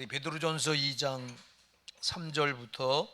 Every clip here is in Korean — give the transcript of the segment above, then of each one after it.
우리 베드로전서 2장 3절부터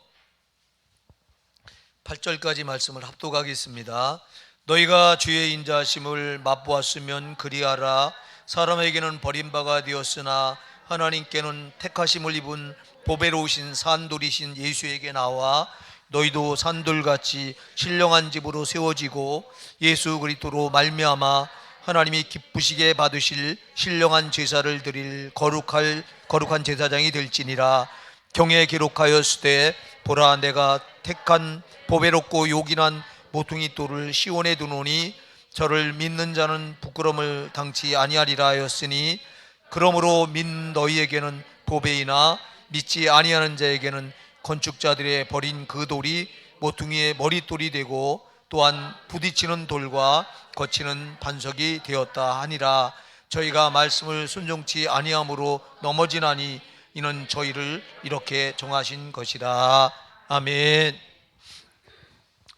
8절까지 말씀을 합독하겠습니다. 너희가 주의 인자하심을 맛보았으면 그리하라. 사람에게는 버림바가 되었으나 하나님께는 택하심을 입은 보배로우신 산돌이신 예수에게 나와 너희도 산돌같이 신령한 집으로 세워지고 예수 그리스도로 말미암아 하나님이 기쁘시게 받으실 신령한 제사를 드릴 거룩한 제사장이 될지니라. 경에 기록하였으되 보라 내가 택한 보배롭고 요긴한 모퉁이 돌을 시온에 두노니 저를 믿는 자는 부끄러움을 당치 아니하리라 하였으니 그러므로 믿는 너희에게는 보배이나 믿지 아니하는 자에게는 건축자들의 버린 그 돌이 모퉁이의 머릿돌이 되고 또한 부딪히는 돌과 거치는 반석이 되었다 하니라. 저희가 말씀을 순종치 아니함으로 넘어지나니 이는 저희를 이렇게 정하신 것이라. 아멘.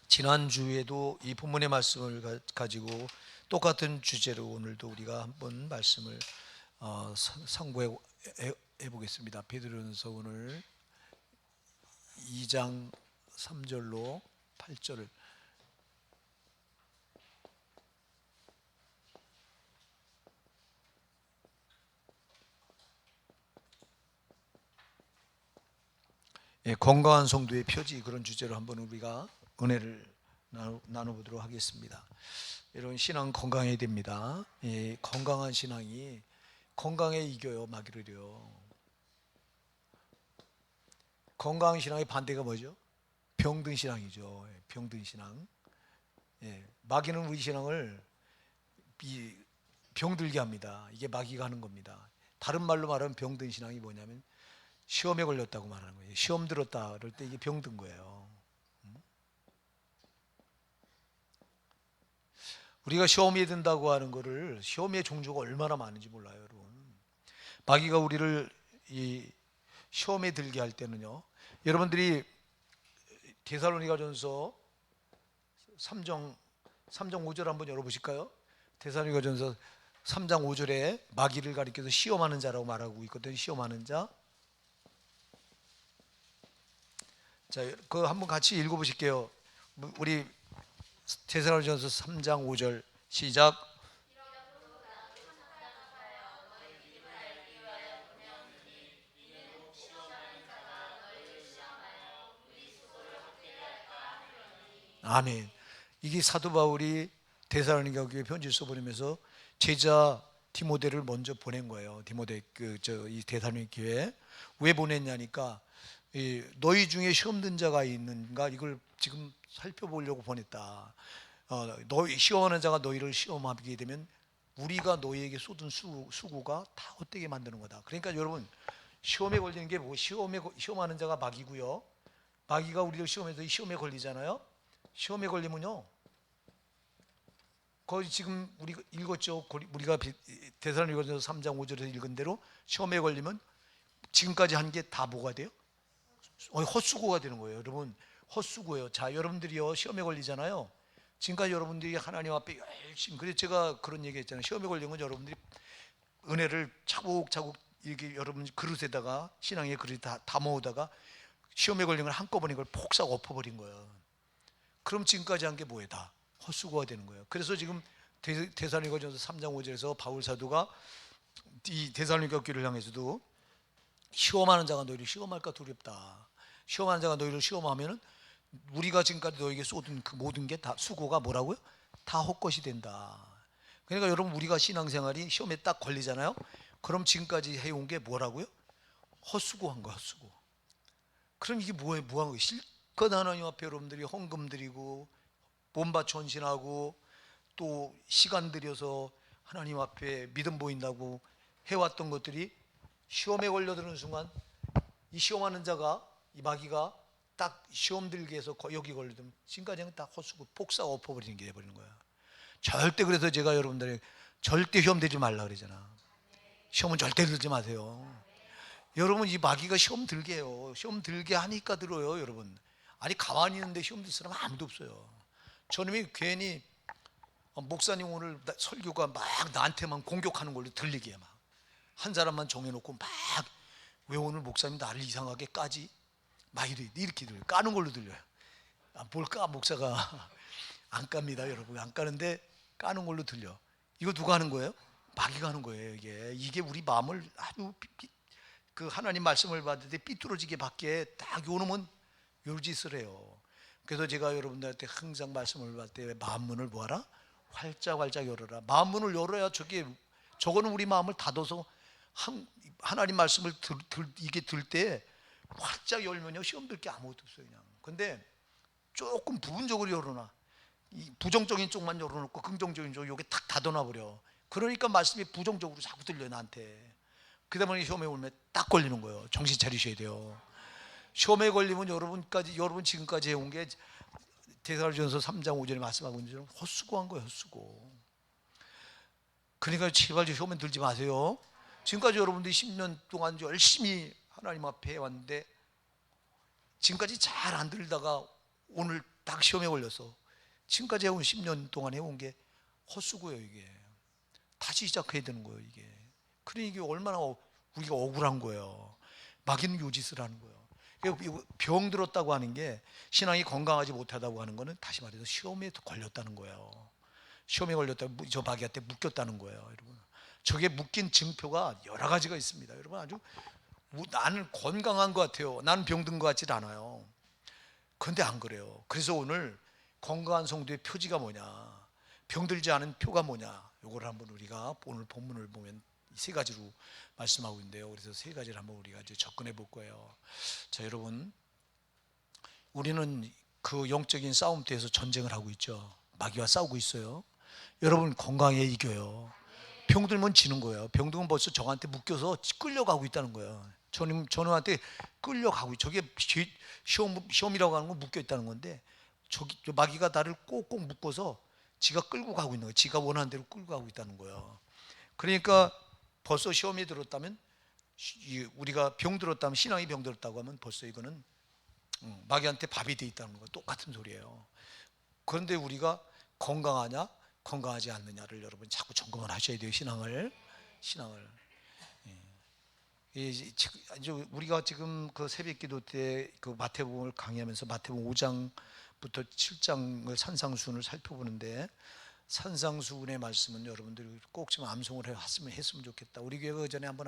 지난주에도 이 본문의 말씀을 가지고 똑같은 주제로 오늘도 우리가 한번 말씀을 상고해 보겠습니다. 베드로전서 오늘 2장 3절로 8절을 건강한 성도의 표지, 그런 주제로 한번 우리가 은혜를 나눠보도록 하겠습니다. 여러분, 신앙 건강해야 됩니다. 건강한 신앙이 건강에 이겨요, 마귀를요. 건강한 신앙의 반대가 뭐죠? 병든 신앙이죠. 병든 신앙. 마귀는 우리 신앙을 병들게 합니다. 이게 마귀가 하는 겁니다. 다른 말로 말하면 병든 신앙이 뭐냐면 시험에 걸렸다고 말하는 거예요. 시험 들었다 그럴 때 이게 병든 거예요. 우리가 시험에 든다고 하는 거를, 시험의 종류가 얼마나 많은지 몰라요, 여러분. 마귀가 우리를 이 시험에 들게 할 때는요, 여러분들이 데살로니가전서 3장 5절 한번 열어보실까요? 데살로니가전서 3장 5절에 마귀를 가리켜서 시험하는 자라고 말하고 있거든요. 시험하는 자. 자, 그거 한번 같이 읽어보실게요. 우리 데살로니가전서 3장 5절 시작. 아멘. 이게 사도 바울이 데살로니가 교회 편지를 써보내면서 제자 디모데를 먼저 보낸 거예요. 디모데 이 데살로니가 교회 왜 보냈냐니까, 너희 중에 시험든 자가 있는가, 이걸 지금 살펴보려고 보냈다. 너희 시험하는 자가 너희를 시험하게 되면 우리가 너희에게 쏟은 수고가 다 헛되게 만드는 거다. 그러니까 여러분, 시험에 걸리는 게 뭐, 시험하는 자가 마귀고요. 마귀가 우리를 시험해서 시험에 걸리잖아요. 시험에 걸리면요, 거기 지금 우리가 읽었죠. 우리가 데살로니가전서 3장 5절에서 읽은 대로 시험에 걸리면 지금까지 한 게 다 뭐가 돼요? 헛수고가 되는 거예요. 여러분, 헛수고예요. 자, 여러분들이요, 시험에 걸리잖아요. 지금까지 여러분들이 하나님 앞에 열심히, 그래서 제가 그런 얘기 했잖아요. 시험에 걸리면 여러분들이 은혜를 차곡차곡 이렇게 여러분 그릇에다가, 신앙의 그릇에 다 담아오다가 시험에 걸린 걸 한꺼번에 이걸 폭삭 엎어버린 거예요. 그럼 지금까지 한 게 뭐예요? 다 헛수고가 되는 거예요. 그래서 지금 데살로니가전서 3장 5절에서 바울 사도가 이 데살로니가 교회를 향해서도 시험하는 자가 너희를 시험할까 두렵다. 시험하는 자가 너희를 시험하면은 우리가 지금까지 너에게 쏟은 그 모든 게 다 수고가 뭐라고요? 다 헛것이 된다. 그러니까 여러분, 우리가 신앙생활이 시험에 딱 걸리잖아요. 그럼 지금까지 해온 게 뭐라고요? 헛수고한 거야, 헛수고. 그럼 이게 뭐예요? 뭐한 거예요? 실컷 하나님 앞에 여러분들이 헌금 드리고 몸바 전신하고 또 시간 들여서 하나님 앞에 믿음 보인다고 해왔던 것들이 시험에 걸려드는 순간, 이 시험하는 자가, 이 마귀가 딱 시험 들게 해서 여기 걸리면 지금까지는 딱 헛수고 폭삭 엎어버리는 게 돼버리는 거야. 절대, 그래서 제가 여러분들에게 절대 시험 들지 말라 그러잖아. 시험은 절대 들지 마세요. 여러분, 이 마귀가 시험 들게 해요. 시험 들게 하니까 들어요, 여러분. 아니, 가만히 있는데 시험 들 사람 아무도 없어요. 저놈이 괜히 목사님 오늘 설교가 막 나한테만 공격하는 걸로 들리게 막 한 사람만 정해놓고 막 왜 오늘 목사님 나를 이상하게 까지? 막 이렇게 들려요. 까는 걸로 들려요. 뭘 까? 목사가 안 깝니다, 여러분. 안 까는데 까는 걸로 들려. 이거 누가 하는 거예요? 마귀가 하는 거예요. 이게 우리 마음을 아주 그 하나님 말씀을 받을 때 삐뚤어지게 받게 딱 요놈은 요 짓을 해요. 그래서 제가 여러분들한테 항상 말씀을 받을 때 마음 문을 뭐하라? 활짝 열어라. 마음 문을 열어야 저거는 우리 마음을 닫아서 하나님 말씀을 이게 들 때 활짝 열면요 시험 들 게 아무것도 없어요. 그냥. 근데 조금 부분적으로 열어놔. 이 부정적인 쪽만 열어놓고 긍정적인 쪽 여기 탁 닫아놔버려. 그러니까 말씀이 부정적으로 자꾸 들려 나한테. 그러다 보니 시험에 오면 딱 걸리는 거예요. 정신 차리셔야 돼요. 시험에 걸리면 여러분 지금까지 해온 게 데살로니가전서 3장 5절에 말씀하고 있는 것처럼 헛수고한 거예요. 헛수고. 그러니까 제발 시험에 들지 마세요. 지금까지 여러분들이 10년 동안 열심히 하나님 앞에 왔는데 지금까지 잘 안 들다가 오늘 딱 시험에 걸려서 지금까지 해온 10년 동안 해온 게 헛수고예요. 이게 다시 시작해야 되는 거예요. 이게 그러니 이게 얼마나 우리가 억울한 거예요. 마귀는 요 짓을 하는 거예요. 병 들었다고 하는 게 신앙이 건강하지 못하다고 하는 거는 다시 말해서 시험에 걸렸다는 거예요. 시험에 걸렸다고 저 마귀한테 묶였다는 거예요. 여러분 저게 묶인 증표가 여러 가지가 있습니다. 여러분 아주 나는 건강한 것 같아요. 나는 병든 것 같지 않아요. 그런데 안 그래요. 그래서 오늘 건강한 성도의 표지가 뭐냐, 병들지 않은 표가 뭐냐, 이걸 한번 우리가 오늘 본문을 보면 세 가지로 말씀하고 있는데요. 그래서 세 가지를 한번 우리가 이제 접근해 볼 거예요. 자, 여러분, 우리는 그 영적인 싸움터에서 전쟁을 하고 있죠. 마귀와 싸우고 있어요. 여러분 건강에 이겨요. 병들면 지는 거예요. 병들면 벌써 저한테 묶여서 끌려가고 있다는 거예요. 저놈한테 끌려가고, 저게 시험이라고 하는 건 묶여 있다는 건데, 저 마귀가 나를 꼭꼭 묶어서 지가 끌고 가고 있는 거예요. 지가 원하는 대로 끌고 가고 있다는 거예요. 그러니까 벌써 시험이 들었다면, 우리가 병들었다면, 신앙이 병들었다고 하면 벌써 이거는 마귀한테 밥이 돼 있다는 거예요. 똑같은 소리예요. 그런데 우리가 건강하냐 건강하지 않느냐를 여러분 자꾸 점검을 하셔야 돼요. 신앙을. 이제 우리가 지금 그 새벽기도 때 그 마태복음을 강의하면서 마태복음 5장부터 7장을 산상수훈을 살펴보는데, 산상수훈의 말씀은 여러분들이 꼭 좀 암송을 했으면 좋겠다. 우리 교회가 그전에 한번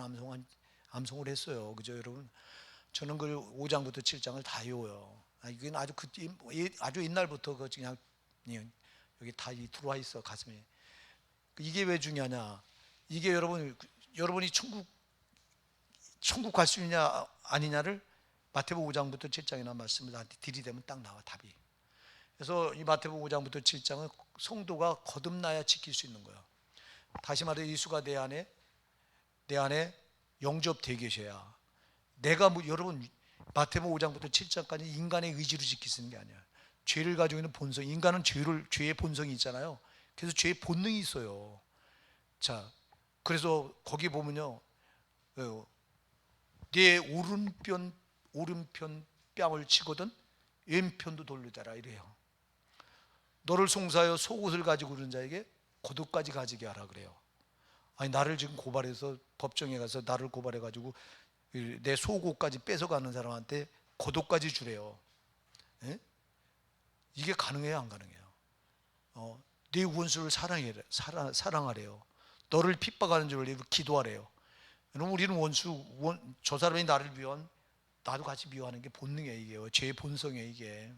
암송을 했어요. 그죠 여러분? 저는 그 5장부터 7장을 다 외워요. 이건 아주 옛날부터 그냥 여기 다 들어와 있어 가슴에. 이게 왜 중요하냐? 이게 여러분이 천국 갈 수 있냐 아니냐를 마태복음 5장부터 7장이나 말씀을 나한테 들이대면 딱 나와 답이. 그래서 이 마태복음 5장부터 7장은 성도가 거듭나야 지킬 수 있는 거예요. 다시 말해 예수가 내 안에 영접되어 계셔야 내가 여러분 마태복음 5장부터 7장까지 인간의 의지로 지킬 수 있는 게 아니야. 죄를 가지고 있는 본성, 인간은 죄의 본성이 있잖아요. 그래서 죄의 본능이 있어요. 자, 그래서 거기 보면요, 내 오른편 뺨을 치거든 왼편도 돌려대라 이래요. 너를 송사하여 속옷을 가지고 그런 자에게 겉옷까지 가지게 하라 그래요. 아니 나를 지금 고발해서 법정에 가서 나를 고발해 가지고 내 속옷까지 뺏어가는 사람한테 겉옷까지 주래요. 에? 이게 가능해요 안 가능해요? 네 원수를 사랑하래요. 너를 핍박하는 줄 알고 기도하래요. 여러분 우리는 저 사람이 나를 미워하면 나도 같이 미워하는 게 본능이에요. 이게 죄의 본성이에요 이게.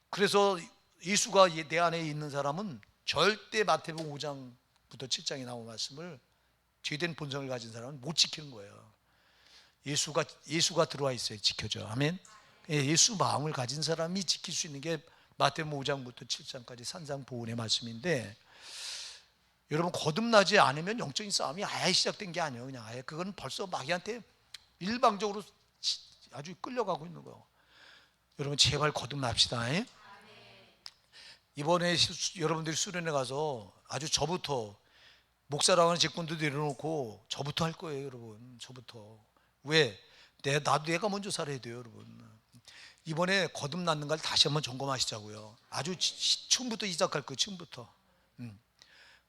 그래서 예수가 내 안에 있는 사람은 절대 마태복음 5장부터 7장에 나온 말씀을 죄된 본성을 가진 사람은 못 지키는 거예요. 예수가 들어와 있어야 지켜져. 아멘. 예수 마음을 가진 사람이 지킬 수 있는 게 마태복음 5장부터 7장까지 산상보훈의 말씀인데, 여러분 거듭나지 않으면 영적인 싸움이 아예 시작된 게 아니에요. 그냥 아예 그건 벌써 마귀한테 일방적으로 아주 끌려가고 있는 거예요. 여러분 제발 거듭납시다. 이번에 여러분들이 수련회 가서 아주 저부터 목사라고 하는 직분도 내려놓고 저부터 할 거예요. 여러분 저부터. 왜? 나도 내가 먼저 살아야 돼요. 여러분 이번에 거듭났는가를 다시 한번 점검하시자고요. 아주 처음부터 시작할 거예요. 처음부터.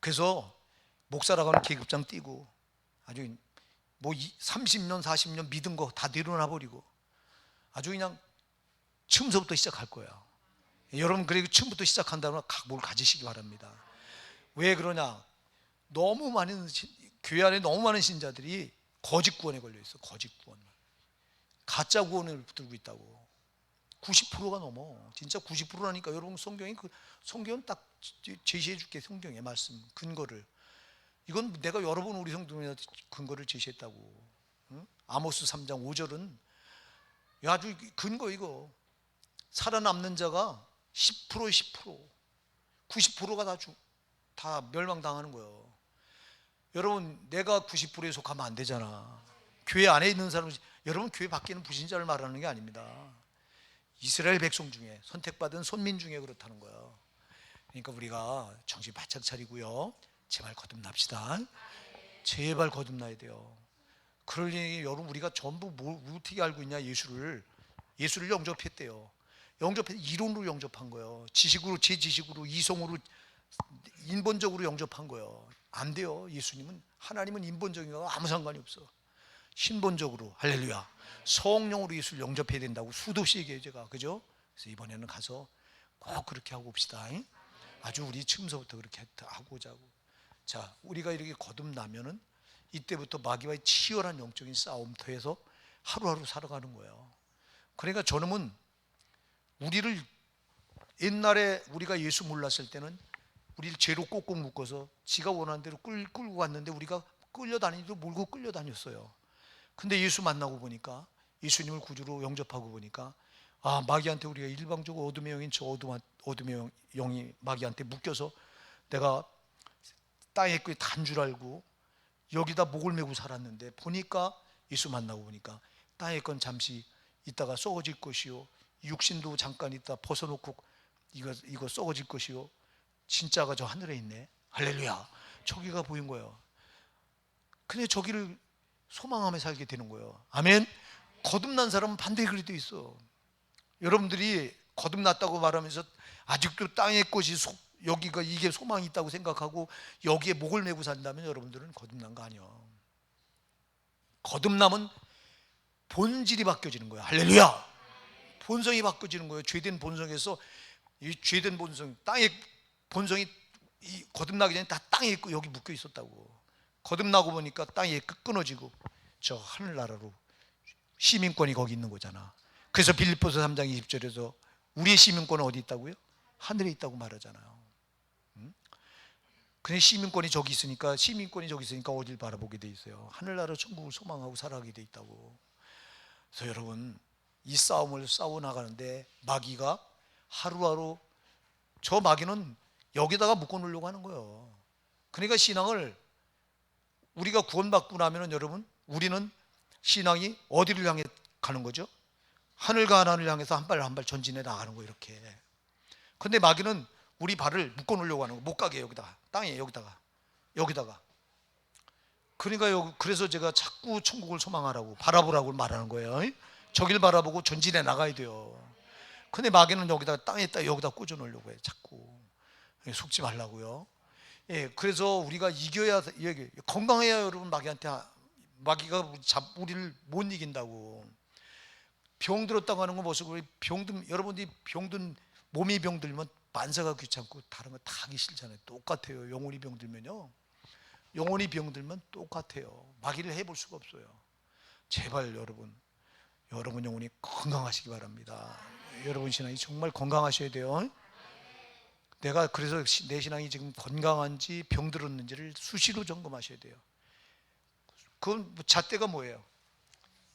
그래서 목사라고 하는 계급장 띄고 아주 30년 40년 믿은 거 다 내려놔 버리고 아주 그냥 처음부터 시작할 거야. 여러분 그리고 처음부터 시작한다면 각오를 가지시기 바랍니다. 왜 그러냐? 너무 많은 교회 안에 너무 많은 신자들이 거짓 구원에 걸려 있어. 거짓 구원, 가짜 구원을 붙들고 있다고. 90%가 넘어. 진짜 90%라니까. 여러분 성경은 딱 제시해 줄게. 성경의 말씀 근거를. 이건 내가 여러 번 우리 성도님한테 근거를 제시했다고. 응? 아모스 3장 5절은 아주 근거 이거. 살아남는 자가 10%에 10%, 90%가 다 멸망당하는 거예요. 여러분 내가 90%에 속하면 안 되잖아. 교회 안에 있는 사람, 여러분 교회 밖에는 불신자를 말하는 게 아닙니다. 이스라엘 백성 중에 선택받은 손민 중에 그렇다는 거예요. 그러니까 우리가 정신 바짝 차리고요, 제발 거듭납시다. 제발 거듭나야 돼요. 그러니 여러분 우리가 전부 어떻게 알고 있냐? 예수를 영접했대요. 이론으로 영접한 거예요. 지식으로, 제 지식으로, 이성으로, 인본적으로 영접한 거예요. 안 돼요. 하나님은 인본적인 거 아무 상관이 없어. 신본적으로, 할렐루야, 성령으로 예수를 영접해야 된다고 수도 없이 얘기해요 제가. 그죠? 그래서 이번에는 가서 꼭 그렇게 하고 옵시다. 아주 우리 처음서부터 그렇게 하고 오자고. 자, 우리가 이렇게 거듭나면은 이때부터 마귀와의 치열한 영적인 싸움터에서 하루하루 살아가는 거예요. 그러니까 저놈은 우리를, 옛날에 우리가 예수 몰랐을 때는 우리를 죄로 꼭꼭 묶어서 지가 원하는 대로 끌고 갔는데 우리가 끌려다니도 몰고 끌려다녔어요. 근데 예수 만나고 보니까, 예수님을 구주로 영접하고 보니까, 마귀한테 우리가 일방적으로 어둠의 영인 저 어둠의 영이 마귀한테 묶여서 내가 땅에 단 줄 알고 여기다 목을 메고 살았는데, 보니까 예수 만나고 보니까 땅의 건 잠시 있다가 썩어질 것이요, 육신도 잠깐 있다 벗어놓고 이거 썩어질 것이요, 진짜가 저 하늘에 있네. 할렐루야. 저기가 보인 거예요. 근데 저기를 소망하며 살게 되는 거예요. 아멘. 거듭난 사람은 반대에 그리 돼 있어. 여러분들이 거듭났다고 말하면서 아직도 땅의 것이 여기가 이게 소망이 있다고 생각하고 여기에 목을 메고 산다면 여러분들은 거듭난 거 아니에요. 거듭남은 본질이 바뀌어지는 거예요. 할렐루야. 본성이 바뀌어지는 거예요. 죄된 본성에서, 이 죄된 본성, 땅의 본성이 거듭나기 전에 다 땅에 있고 여기 묶여 있었다고. 거듭나고 보니까 땅이 끊어지고 저 하늘나라로 시민권이 거기 있는 거잖아. 그래서 빌립보서 3장 20절에서 우리의 시민권은 어디 있다고요? 하늘에 있다고 말하잖아요. 근데 시민권이 저기 있으니까 어딜 바라보게 돼 있어요? 하늘나라 천국을 소망하고 살아가게 돼 있다고. 그래서 여러분 이 싸움을 싸워 나가는데 마귀가 하루하루, 저 마귀는 여기다가 묶어 놓으려고 하는 거예요. 그러니까 신앙을, 우리가 구원받고 나면은 여러분, 우리는 신앙이 어디를 향해 가는 거죠? 하늘과 하늘을 향해서 한 발 한 발 전진해 나가는 거예요, 이렇게. 근데 마귀는 우리 발을 묶어 놓으려고 하는 거예요. 못 가게, 여기다가, 땅에 여기다가. 그러니까 그래서 제가 자꾸 천국을 소망하라고, 바라보라고 말하는 거예요. 저길 바라보고 전진해 나가야 돼요. 근데 마귀는 여기다 꽂아 놓으려고 해요. 자꾸. 속지 말라고요. 예, 그래서 우리가 이겨야, 건강해야 여러분 마귀가 우리를 못 이긴다고. 병 들었다고 하는 거 보세요. 여러분들이 몸이 병들면 만사가 귀찮고 다른 거 다 하기 싫잖아요. 똑같아요. 영혼이 병들면요. 영혼이 병들면 똑같아요. 마귀를 해볼 수가 없어요. 제발 여러분 영혼이 건강하시기 바랍니다. 여러분 신앙이 정말 건강하셔야 돼요. 내가 그래서 내 신앙이 지금 건강한지 병들었는지를 수시로 점검하셔야 돼요. 그건 잣대가 뭐예요?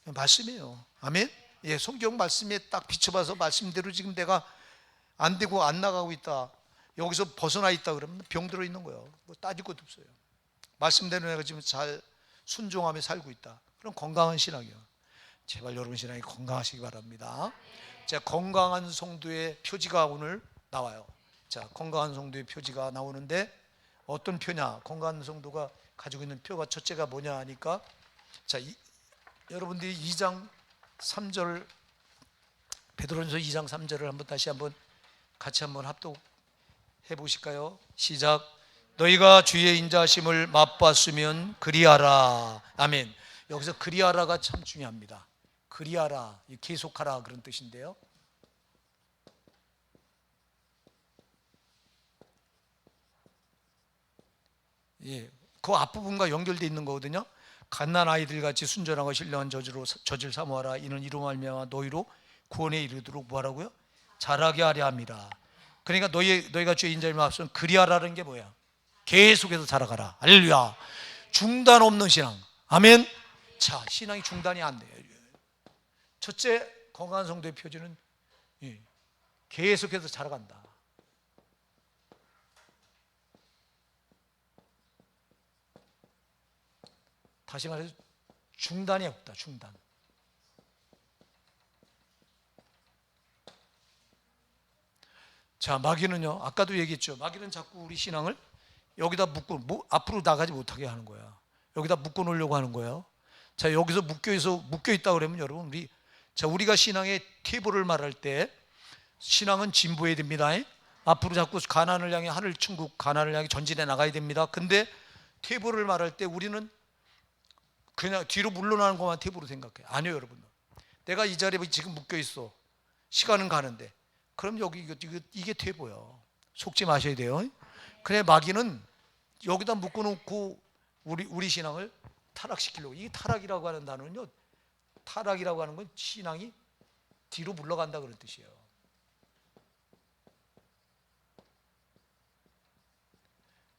말씀이에요. 아멘. 예, 성경 말씀에 딱 비춰봐서 말씀대로 지금 내가 안 되고 안 나가고 있다, 여기서 벗어나 있다 그러면 병들어 있는 거예요. 뭐 따질 것도 없어요. 말씀대로 내가 지금 잘 순종하며 살고 있다, 그럼 건강한 신앙이에요. 제발 여러분 신앙이 건강하시기 바랍니다. 자, 건강한 성도의 표지가 오늘 나와요. 자, 건강한 성도의 표지가 나오는데 어떤 표냐? 건강한 성도가 가지고 있는 표가 첫째가 뭐냐 하니까, 자, 여러분들이 2장 3절, 베드로전서 2장 3절을 다시 같이 합독해 보실까요? 시작. 너희가 주의 인자하심을 맛봤으면 그리하라. 아멘. 여기서 그리하라가 참 중요합니다. 그리하라, 계속하라 그런 뜻인데요. 예, 그 앞부분과 연결되어 있는 거거든요. 갓난 아이들 같이 순전하고 신령한 저질 사모하라. 이는 이로 말미암아 너희로 구원에 이르도록 뭐하라고요? 자라게 하려 함이라. 그러니까 너희가 주의 인자임을 앞서는 그리하라는 게 뭐야? 계속해서 자라가라. 할렐루야. 중단 없는 신앙. 아멘. 자, 신앙이 중단이 안 돼요. 첫째, 건강한 성도의 표지는 계속해서 자라간다. 다시 말해서 중단이 없다. 중단. 자, 마귀는요, 아까도 얘기했죠. 마귀는 자꾸 우리 신앙을 여기다 묶고 앞으로 나가지 못하게 하는 거야. 여기다 묶어 놓으려고 하는 거예요. 자, 여기서 묶여 있다 그러면 여러분, 우리가 신앙의 태보를 말할 때 신앙은 진보해야 됩니다. 앞으로 자꾸 가나안을 향해, 하늘 천국 가나안을 향해 전진해 나가야 됩니다. 근데 태보를 말할 때 우리는 그냥 뒤로 물러나는 것만 태보로 생각해. 아니요, 여러분. 내가 이 자리에 지금 묶여 있어. 시간은 가는데. 그럼 이게 태보예요. 속지 마셔야 돼요. 그래, 마귀는 여기다 묶어놓고 우리 신앙을 타락시키려고. 이 타락이라고 하는 단어는요, 타락이라고 하는 건 신앙이 뒤로 물러간다 그런 뜻이에요.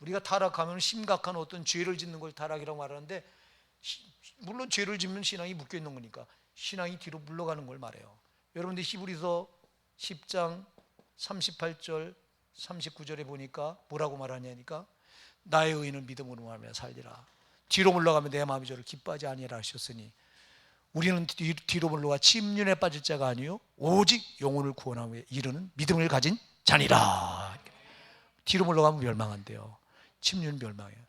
우리가 타락하면 심각한 어떤 죄를 짓는 걸 타락이라고 말하는데, 물론 죄를 짓는 신앙이 묶여 있는 거니까 신앙이 뒤로 물러가는 걸 말해요. 여러분들 히브리서 10장 38절 39절에 보니까 뭐라고 말하냐니까, 나의 의인은 믿음으로 말하며 살리라. 뒤로 물러가면 내 마음이 저를 기뻐하지 아니하라 하셨으니, 우리는 뒤로 물러가 침륜에 빠질 자가 아니요 오직 영혼을 구원하며 이르는 믿음을 가진 자니라. 뒤로 물러가면 멸망한대요. 침륜 멸망이에요.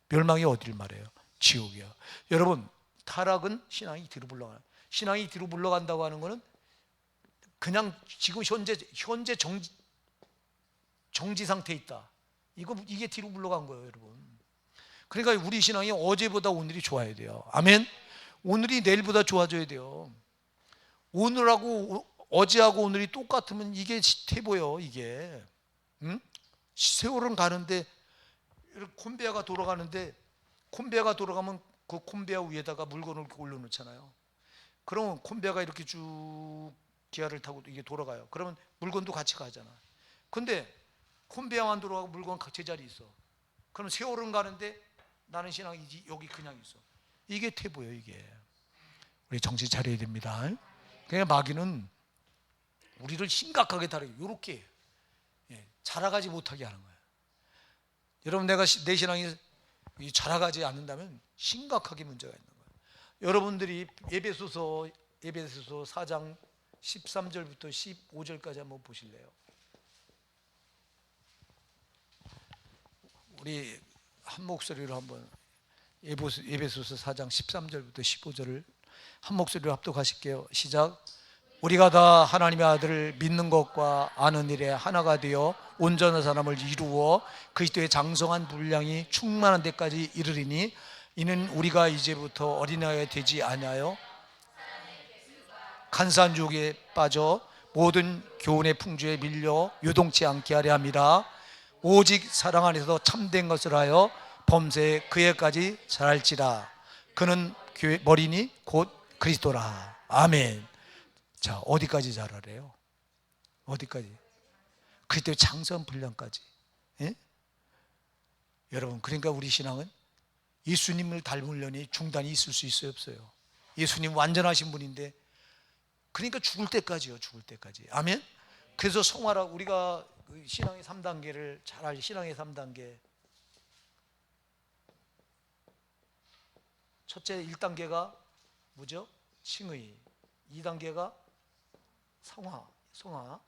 멸망이 어디를 말해요? 지옥이요. 여러분, 타락은 신앙이 뒤로 물러가는. 신앙이 뒤로 물러간다고 하는 것은 그냥 지금 현재 정지 상태에 있다. 이게 뒤로 물러간 거예요, 여러분. 그러니까 우리 신앙이 어제보다 오늘이 좋아야 돼요. 아멘. 오늘이 내일보다 좋아져야 돼요. 어제하고 오늘이 똑같으면 이게 태보예요, 이게. 응? 세월은 가는데, 콘베아가 돌아가면 그 콘베아 위에다가 물건을 올려놓잖아요. 그러면 콘베아가 이렇게 쭉 기아를 타고 이게 돌아가요. 그러면 물건도 같이 가잖아. 근데 콘베아만 돌아가고 물건 제자리 있어. 그럼 세월은 가는데 나는 신앙이 여기 그냥 있어. 이게 태보예요, 이게. 우리 정신 차려야 됩니다. 그러니까 마귀는 우리를 심각하게 다루고 이렇게 자라가지 못하게 하는 거예요. 여러분, 내 신앙이 자라가지 않는다면 심각하게 문제가 있는 거예요. 여러분들이 에베소서 4장 13절부터 15절까지 한번 보실래요? 우리 한 목소리로 한번 에베소서 4장 13절부터 15절을 한 목소리로 합독하실게요. 시작. 우리가 다 하나님의 아들을 믿는 것과 아는 일에 하나가 되어 온전한 사람을 이루어 그리스도의 장성한 분량이 충만한 데까지 이르리니, 이는 우리가 이제부터 어린아이가 되지 아니하여 간사한 유혹에 빠져 모든 교훈의 풍조에 밀려 요동치 않게 하려 함이라. 오직 사랑 안에서 참된 것을 하여 범사에 그에까지 자랄지라. 그는 교회 머리니 곧 그리스도라. 아멘. 자, 어디까지 자라래요? 어디까지? 그리스도의 장성한 분량까지. 예? 여러분, 그러니까 우리 신앙은 예수님을 닮으려니 중단이 있을 수 있어요, 없어요? 예수님 완전하신 분인데, 그러니까 죽을 때까지요, 죽을 때까지. 아멘. 그래서 성화라, 우리가 신앙의 3단계를 잘 알죠. 신앙의 3단계. 첫째 1단계가 뭐죠? 칭의. 2단계가 성화.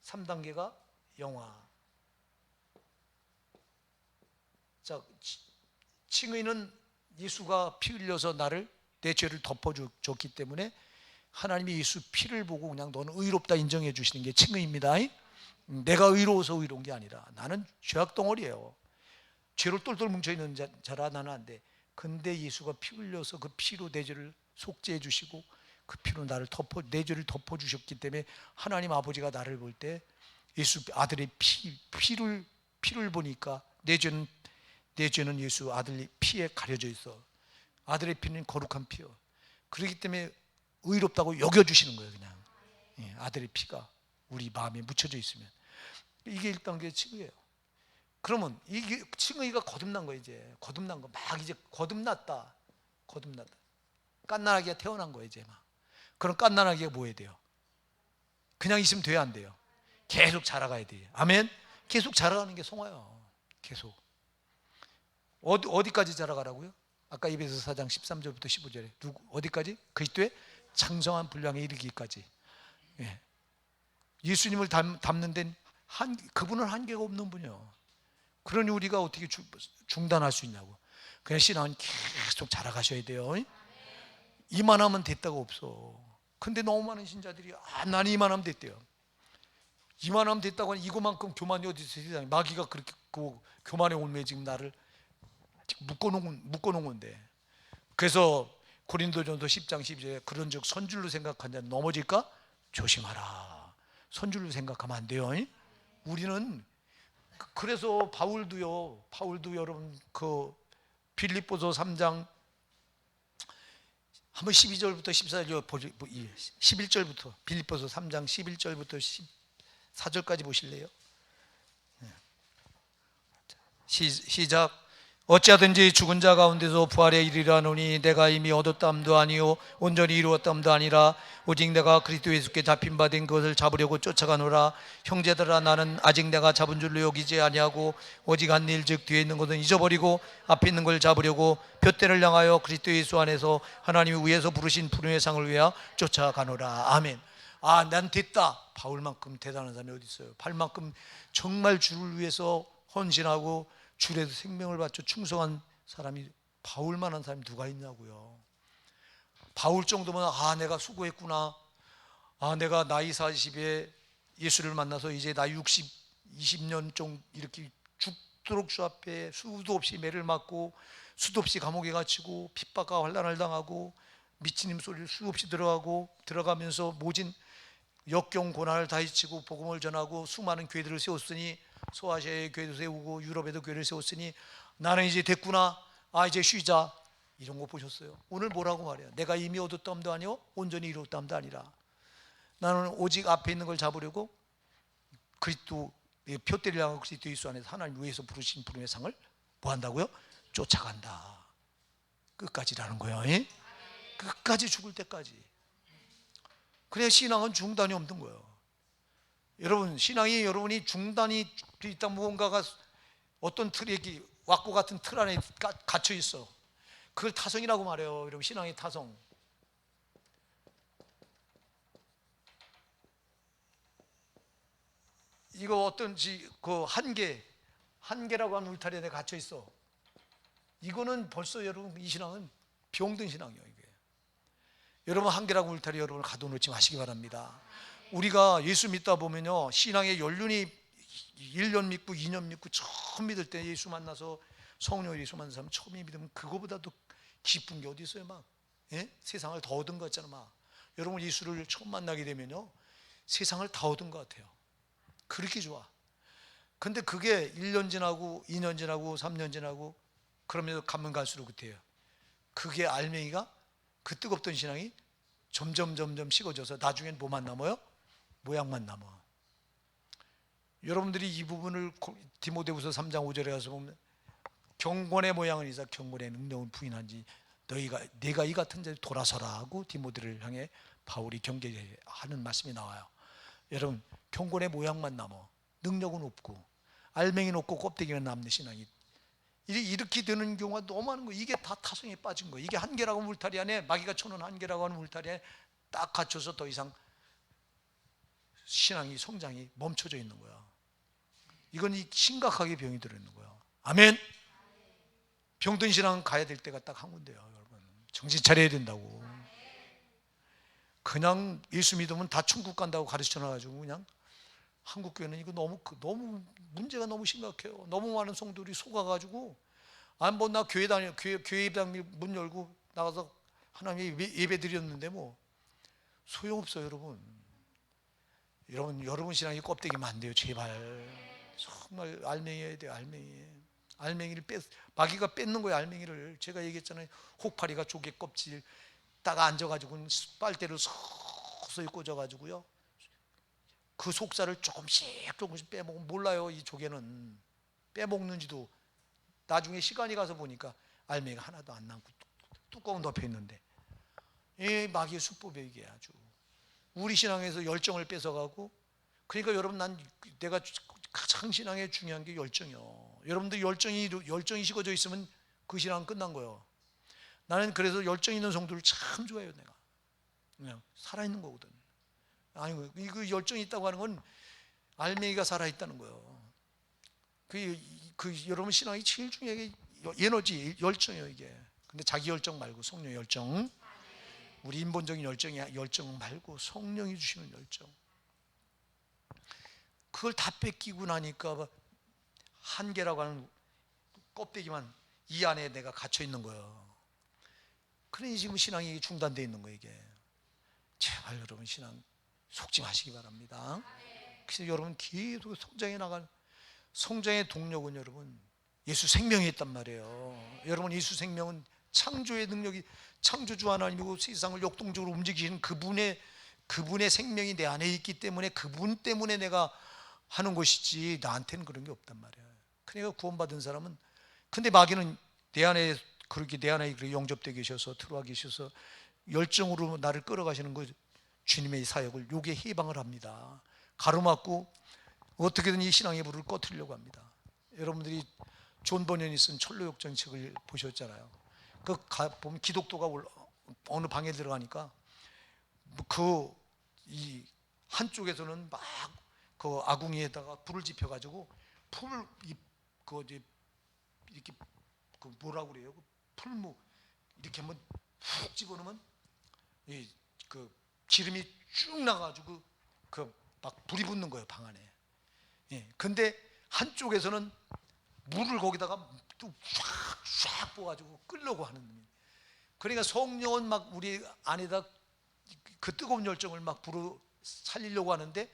3단계가 영화. 자, 칭의는 예수가 피 흘려서 내 죄를 덮어줬기 때문에 하나님이 예수 피를 보고 그냥 너는 의롭다 인정해 주시는 게 칭의입니다. 내가 의로워서 의로운 게 아니라 나는 죄악 덩어리예요. 죄로 똘똘 뭉쳐있는 자라 나는 안 돼. 근데 예수가 피 흘려서 그 피로 내 죄를 속죄해 주시고 그 피로 나를 내 죄를 덮어 주셨기 때문에 하나님 아버지가 나를 볼 때 예수 아들의 피를 보니까 내 죄는 예수 아들의 피에 가려져 있어. 아들의 피는 거룩한 피요. 그렇기 때문에 의롭다고 여겨주시는 거예요. 그냥 아들의 피가 우리 마음에 묻혀져 있으면 이게 1단계 칭의예요. 그러면 이게 칭의가 거듭난 거예요. 이제 거듭난 거 막 이제 거듭났다. 갓난아기가 태어난 거예요. 이제 막 그럼 갓난아기가 뭐 해야 돼요? 그냥 있으면 돼야 안 돼요? 계속 자라가야 돼요. 아멘. 계속 자라가는 게 송아요. 계속 어디까지 자라가라고요? 아까 에베소서 4장 13절부터 15절에 어디까지? 그리스도의 장성한 분량에 이르기까지. 예. 예수님을 닮는 데는 그분은 한계가 없는 분이요. 그러니 우리가 어떻게 중단할 수 있냐고. 그냥 신앙은 계속 자라가셔야 돼요. 이만하면 됐다고 없어. 근데 너무 많은 신자들이 나는 이만하면 됐대요. 이만하면 됐다고 하니 이거만큼 교만이 어디 있어요? 세상에. 마귀가 그렇게 교만에 올매 지금 나를 묶어놓은 건데. 그래서 고린도전서 10장 12절에 그런즉 선줄로 생각한 자는 넘어질까 조심하라. 선줄로 생각하면 안 돼요. 우리는 그래서 바울도요 여러분 그 빌립보서 3장 한번 12절부터 14절 11절부터 빌립보서 3장 11절부터 14절까지 보실래요? 시작. 어찌하든지 죽은 자 가운데서 부활에 이르리라노니 내가 이미 얻었담도 아니요 온전히 이루었담도 아니라 오직 내가 그리스도 예수께 잡힌 바 된 것을 잡으려고 쫓아가노라. 형제들아 나는 아직 내가 잡은 줄로 여기지 아니하고 오직 한 일 즉 뒤에 있는 것은 잊어버리고 앞에 있는 걸 잡으려고 둯대를 향하여 그리스도 예수 안에서 하나님이 위에서 부르신 부름의 상을 위하여 쫓아가노라. 아멘. 난 됐다. 바울만큼 대단한 사람이 어디 있어요? 바울만큼 정말 주를 위해서 헌신하고 주에서 생명을 바쳐 충성한 사람이 바울만한 사람이 누가 있냐고요. 바울 정도면 내가 수고했구나. 내가 나이 40에 예수를 만나서 이제 나이 20년 좀 이렇게 죽도록 주 앞에 수도 없이 매를 맞고 수도 없이 감옥에 갇히고 핍박과 환난을 당하고 미치님 소리를 수 없이 들어가면서 모진 역경 고난을 다헤치고 복음을 전하고 수많은 교회들을 세웠으니 소아시아의 교회도 세우고 유럽에도 교회를 세웠으니 나는 이제 됐구나. 이제 쉬자. 이런 거 보셨어요? 오늘 뭐라고 말해요? 내가 이미 얻었담도 아니요 온전히 이루었담도 아니라 나는 오직 앞에 있는 걸 잡으려고 그리스도 푯대를 향하고 그리스도 예수 안에서 하나님 위에서 부르신 부름의 상을 뭐 한다고요? 쫓아간다. 끝까지라는 거예요. 끝까지 죽을 때까지. 그래야 신앙은 중단이 없는 거예요. 여러분 신앙이 여러분이 중단이 있다 무언가가 어떤 틀에 왁구 같은 틀 안에 갇혀 있어. 그걸 타성이라고 말해요. 여러분 신앙의 타성. 이거 어떤지 그 한계라고 하는 울타리 안에 갇혀 있어. 이거는 벌써 여러분 이 신앙은 병든 신앙이에요. 이게. 여러분 한계라고 울타리 여러분을 가둬놓지 마시기 바랍니다. 우리가 예수 믿다 보면요 신앙의 연륜이 1년 믿고 2년 믿고 처음 믿을 때 예수 만나서 성령을 예수 만난 사람 처음 믿으면 그거보다도 기쁜 게 어디 있어요? 막 세상을 더 얻은 것 같잖아. 막 여러분 예수를 처음 만나게 되면요 세상을 다 얻은 것 같아요. 그렇게 좋아. 근데 그게 1년 지나고 2년 지나고 3년 지나고 그러면서 가면 갈수록 그때요. 그게 알맹이가 그 뜨겁던 신앙이 점점 식어져서 나중엔 뭐만 남아요? 모양만 남아. 여러분들이 이 부분을 디모데후서 3장 5절에 가서 보면 경건의 모양은 이사 경건의 능력은 부인한지 내가 이 같은 자를 돌아서라 하고 디모데를 향해 바울이 경계하는 말씀이 나와요. 여러분 경건의 모양만 남아 능력은 없고 알맹이는 없고 껍데기만 남는 신앙이 이렇게 되는 경우가 너무 많은 거예요. 이게 다 타성에 빠진 거예요. 이게 한계라고 물타리 안에 마귀가 쳐놓은 한계라고 하는 물타리 안에 딱 갇혀서 더 이상 신앙이 성장이 멈춰져 있는 거야. 이건 심각하게 병이 들어있는 거야. 아멘. 병든 신앙은 가야 될 때가 딱 한 군데요. 여러분 정신 차려야 된다고. 그냥 예수 믿으면 다 천국 간다고 가르쳐놔가지고 그냥 한국 교회는 이거 너무 문제가 너무 심각해요. 너무 많은 성도들이 속아가지고 아, 뭐 나 교회 다녀, 교회 예배당 문 열고 나가서 하나님 예배 드렸는데 뭐 소용없어요, 여러분. 여러분 신앙이 껍데기면 안 돼요, 제발. 정말 알맹이여야 돼요, 알맹이. 알맹이를 마귀가 뺏는 거예요, 알맹이를. 제가 얘기했잖아요. 혹파리가 조개 껍질 딱 앉아가지고 빨대를 서서히 꽂아가지고요, 그 속살을 조금씩 빼먹으면 몰라요. 이 조개는 빼먹는지도 나중에 시간이 가서 보니까 알맹이가 하나도 안 남고 뚜껑은 덮여 있는데, 이 마귀의 수법이에요, 이게. 아주 우리 신앙에서 열정을 뺏어가고. 그러니까 여러분, 내가 가장 신앙에 중요한 게 열정이요. 여러분들 열정이 식어져 있으면 그 신앙은 끝난 거예요. 나는 그래서 열정 있는 성도를 참 좋아해요. 내가 그냥 살아있는 거거든. 아니, 그 열정이 있다고 하는 건 알맹이가 살아있다는 거예요. 여러분 신앙이 제일 중요한 게 에너지, 열정이에요, 이게. 근데 자기 열정 말고 성령 열정, 우리 인본적인 열정 말고 성령이 주시는 열정, 그걸 다 뺏기고 나니까 한계라고 하는 껍데기만 이 안에 내가 갇혀 있는 거예요. 그러니 지금 신앙이 중단되어 있는 거예요, 이게. 제발 여러분 신앙 속지 마시기 바랍니다. 그래서 여러분 계속 성장해 나간 성장의 동력은 여러분 예수 생명이 있단 말이에요. 여러분 예수 생명은 창조의 능력이, 창조주 하나님이고 세상을 역동적으로 움직이시는 그분의 생명이 내 안에 있기 때문에 그분 때문에 내가 하는 것이지 나한테는 그런 게 없단 말이에요. 그러니까 구원받은 사람은, 근데 마귀는 내 안에 그렇게 영접되어 계셔서 들어와 계셔서 열정으로 나를 끌어가시는 거, 주님의 사역을 요게 해방을 합니다. 가로막고 어떻게든 이 신앙의 불을 꺼트리려고 합니다. 여러분들이 존 버년이 쓴 철로역정 책을 보셨잖아요. 보면 기독도가 어느 방에 들어가니까 이 한쪽에서는 막 그 아궁이에다가 불을 지펴가지고 이렇게 뭐라고 그래요? 풀무 이렇게 한번 푹 집어넣으면 그 기름이 쭉 나가지고 막 불이 붙는 거예요, 방 안에. 근데 한쪽에서는 물을 거기다가 또 쫙 부어가지고 끓려고 하는 놈이에요. 그러니까 성령은 막 우리 안에다 그 뜨거운 열정을 막 불어 살리려고 하는데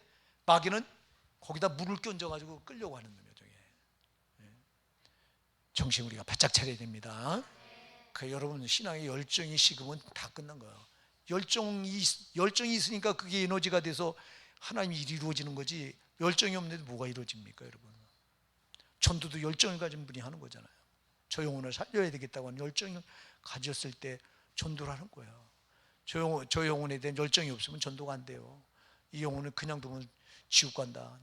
마귀는 거기다 물을 끼얹어가지고 끓려고 하는 놈이에요, 저게. 정신 우리가 바짝 차려야 됩니다. 여러분 신앙의 열정이 식으면 다 끝난 거예요. 열정이 있으니까 그게 에너지가 돼서 하나님의 일이 이루어지는 거지, 열정이 없는데 뭐가 이루어집니까, 여러분? 전도도 열정을 가진 분이 하는 거잖아요. 저 영혼을 살려야 되겠다고 하는 열정을 가졌을 때 전도를 하는 거예요. 저 영혼에 대한 열정이 없으면 전도가 안 돼요. 이 영혼을 그냥 두면 지옥 간다.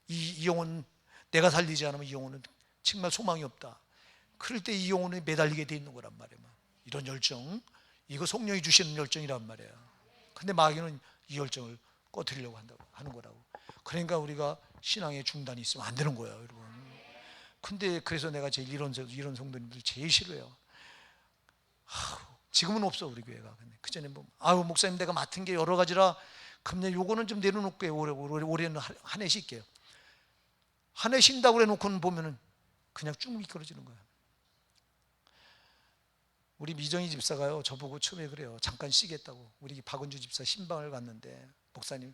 이 영혼 내가 살리지 않으면 이 영혼은 정말 소망이 없다. 그럴 때 이 영혼이 매달리게 돼 있는 거란 말이에요. 이런 열정, 이거 성령이 주시는 열정이란 말이에요. 근데 마귀는 이 열정을 꺼트리려고 하는 거라고. 그러니까 우리가 신앙의 중단이 있으면 안 되는 거예요, 여러분. 근데 그래서 내가 제일 이런 성도님들 제일 싫어요. 지금은 없어, 우리 교회가. 근데 그전에 목사님 내가 맡은 게 여러 가지라 그럼 요거는 좀 내려놓을게요. 올해는 한 해 쉴게요. 한 해 쉰다고 해놓고는 보면은 그냥 쭉 미끄러지는 거예요. 우리 미정희 집사가요, 저보고 처음에 그래요. 잠깐 쉬겠다고. 우리 박은주 집사 신방을 갔는데, 목사님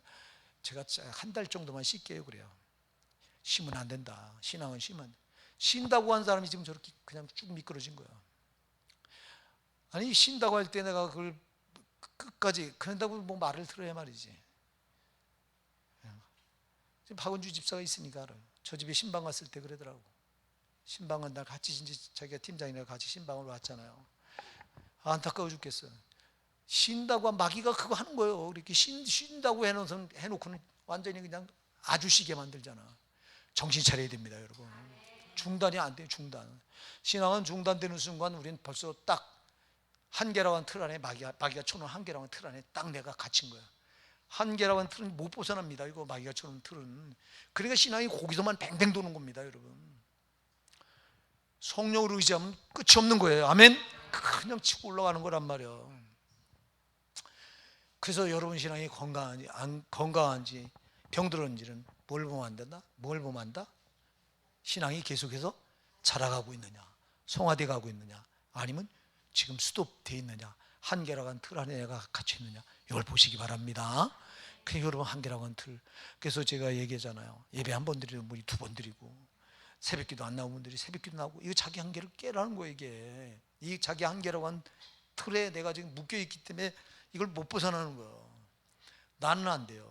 제가 한 달 정도만 쉴게요, 그래요. 쉬면 안 된다. 신앙은 쉰다고 한 사람이 지금 저렇게 그냥 쭉 미끄러진 거야. 아니, 쉰다고 할 때 내가 그걸 끝까지 그런다고 뭐 말을 들어야 말이지. 지금 박은주 집사가 있으니까 알아요. 저 집에 신방 갔을 때 그러더라고. 신방은 날 같이 이제 자기가 팀장이랑 같이 신방을 왔잖아요. 안타까워 죽겠어요. 쉰다고 마귀가 그거 하는 거예요. 이렇게 쉰다고 해놓고는 완전히 그냥 아주 쉬게 만들잖아. 정신 차려야 됩니다, 여러분. 중단이 안 돼요, 중단. 신앙은 중단되는 순간 우리는 벌써 딱 한계라고 하는 틀 안에 마귀가 쳐놓은 한계라고 하는 틀 안에 딱 내가 갇힌 거야. 한계라고 하는 틀은 못 벗어납니다, 이거 마귀가 쳐놓은 틀은. 그러니까 신앙이 거기서만 뱅뱅 도는 겁니다, 여러분. 성령으로 의지하면 끝이 없는 거예요. 아멘? 그냥 치고 올라가는 거란 말이에요. 그래서 여러분 신앙이 건강한지 안 건강한지 병들었는지는 뭘 보면 안다? 신앙이 계속해서 자라가고 있느냐, 성화돼 가고 있느냐, 아니면 지금 스톱돼 있느냐, 한계라고 한 틀 안에 내가 갇혀 있느냐, 이걸 보시기 바랍니다. 그러니까 여러분, 한계라고 한 틀. 그래서 제가 얘기하잖아요. 예배 한 번 드리면 우리 두 번 드리고, 새벽기도 안 나오는 분들이 새벽기도 나오고, 이거 자기 한계를 깨라는 거예요. 이게 이 자기 한계라고 한 틀에 내가 지금 묶여 있기 때문에 이걸 못 벗어나는 거예요. 나는 안 돼요.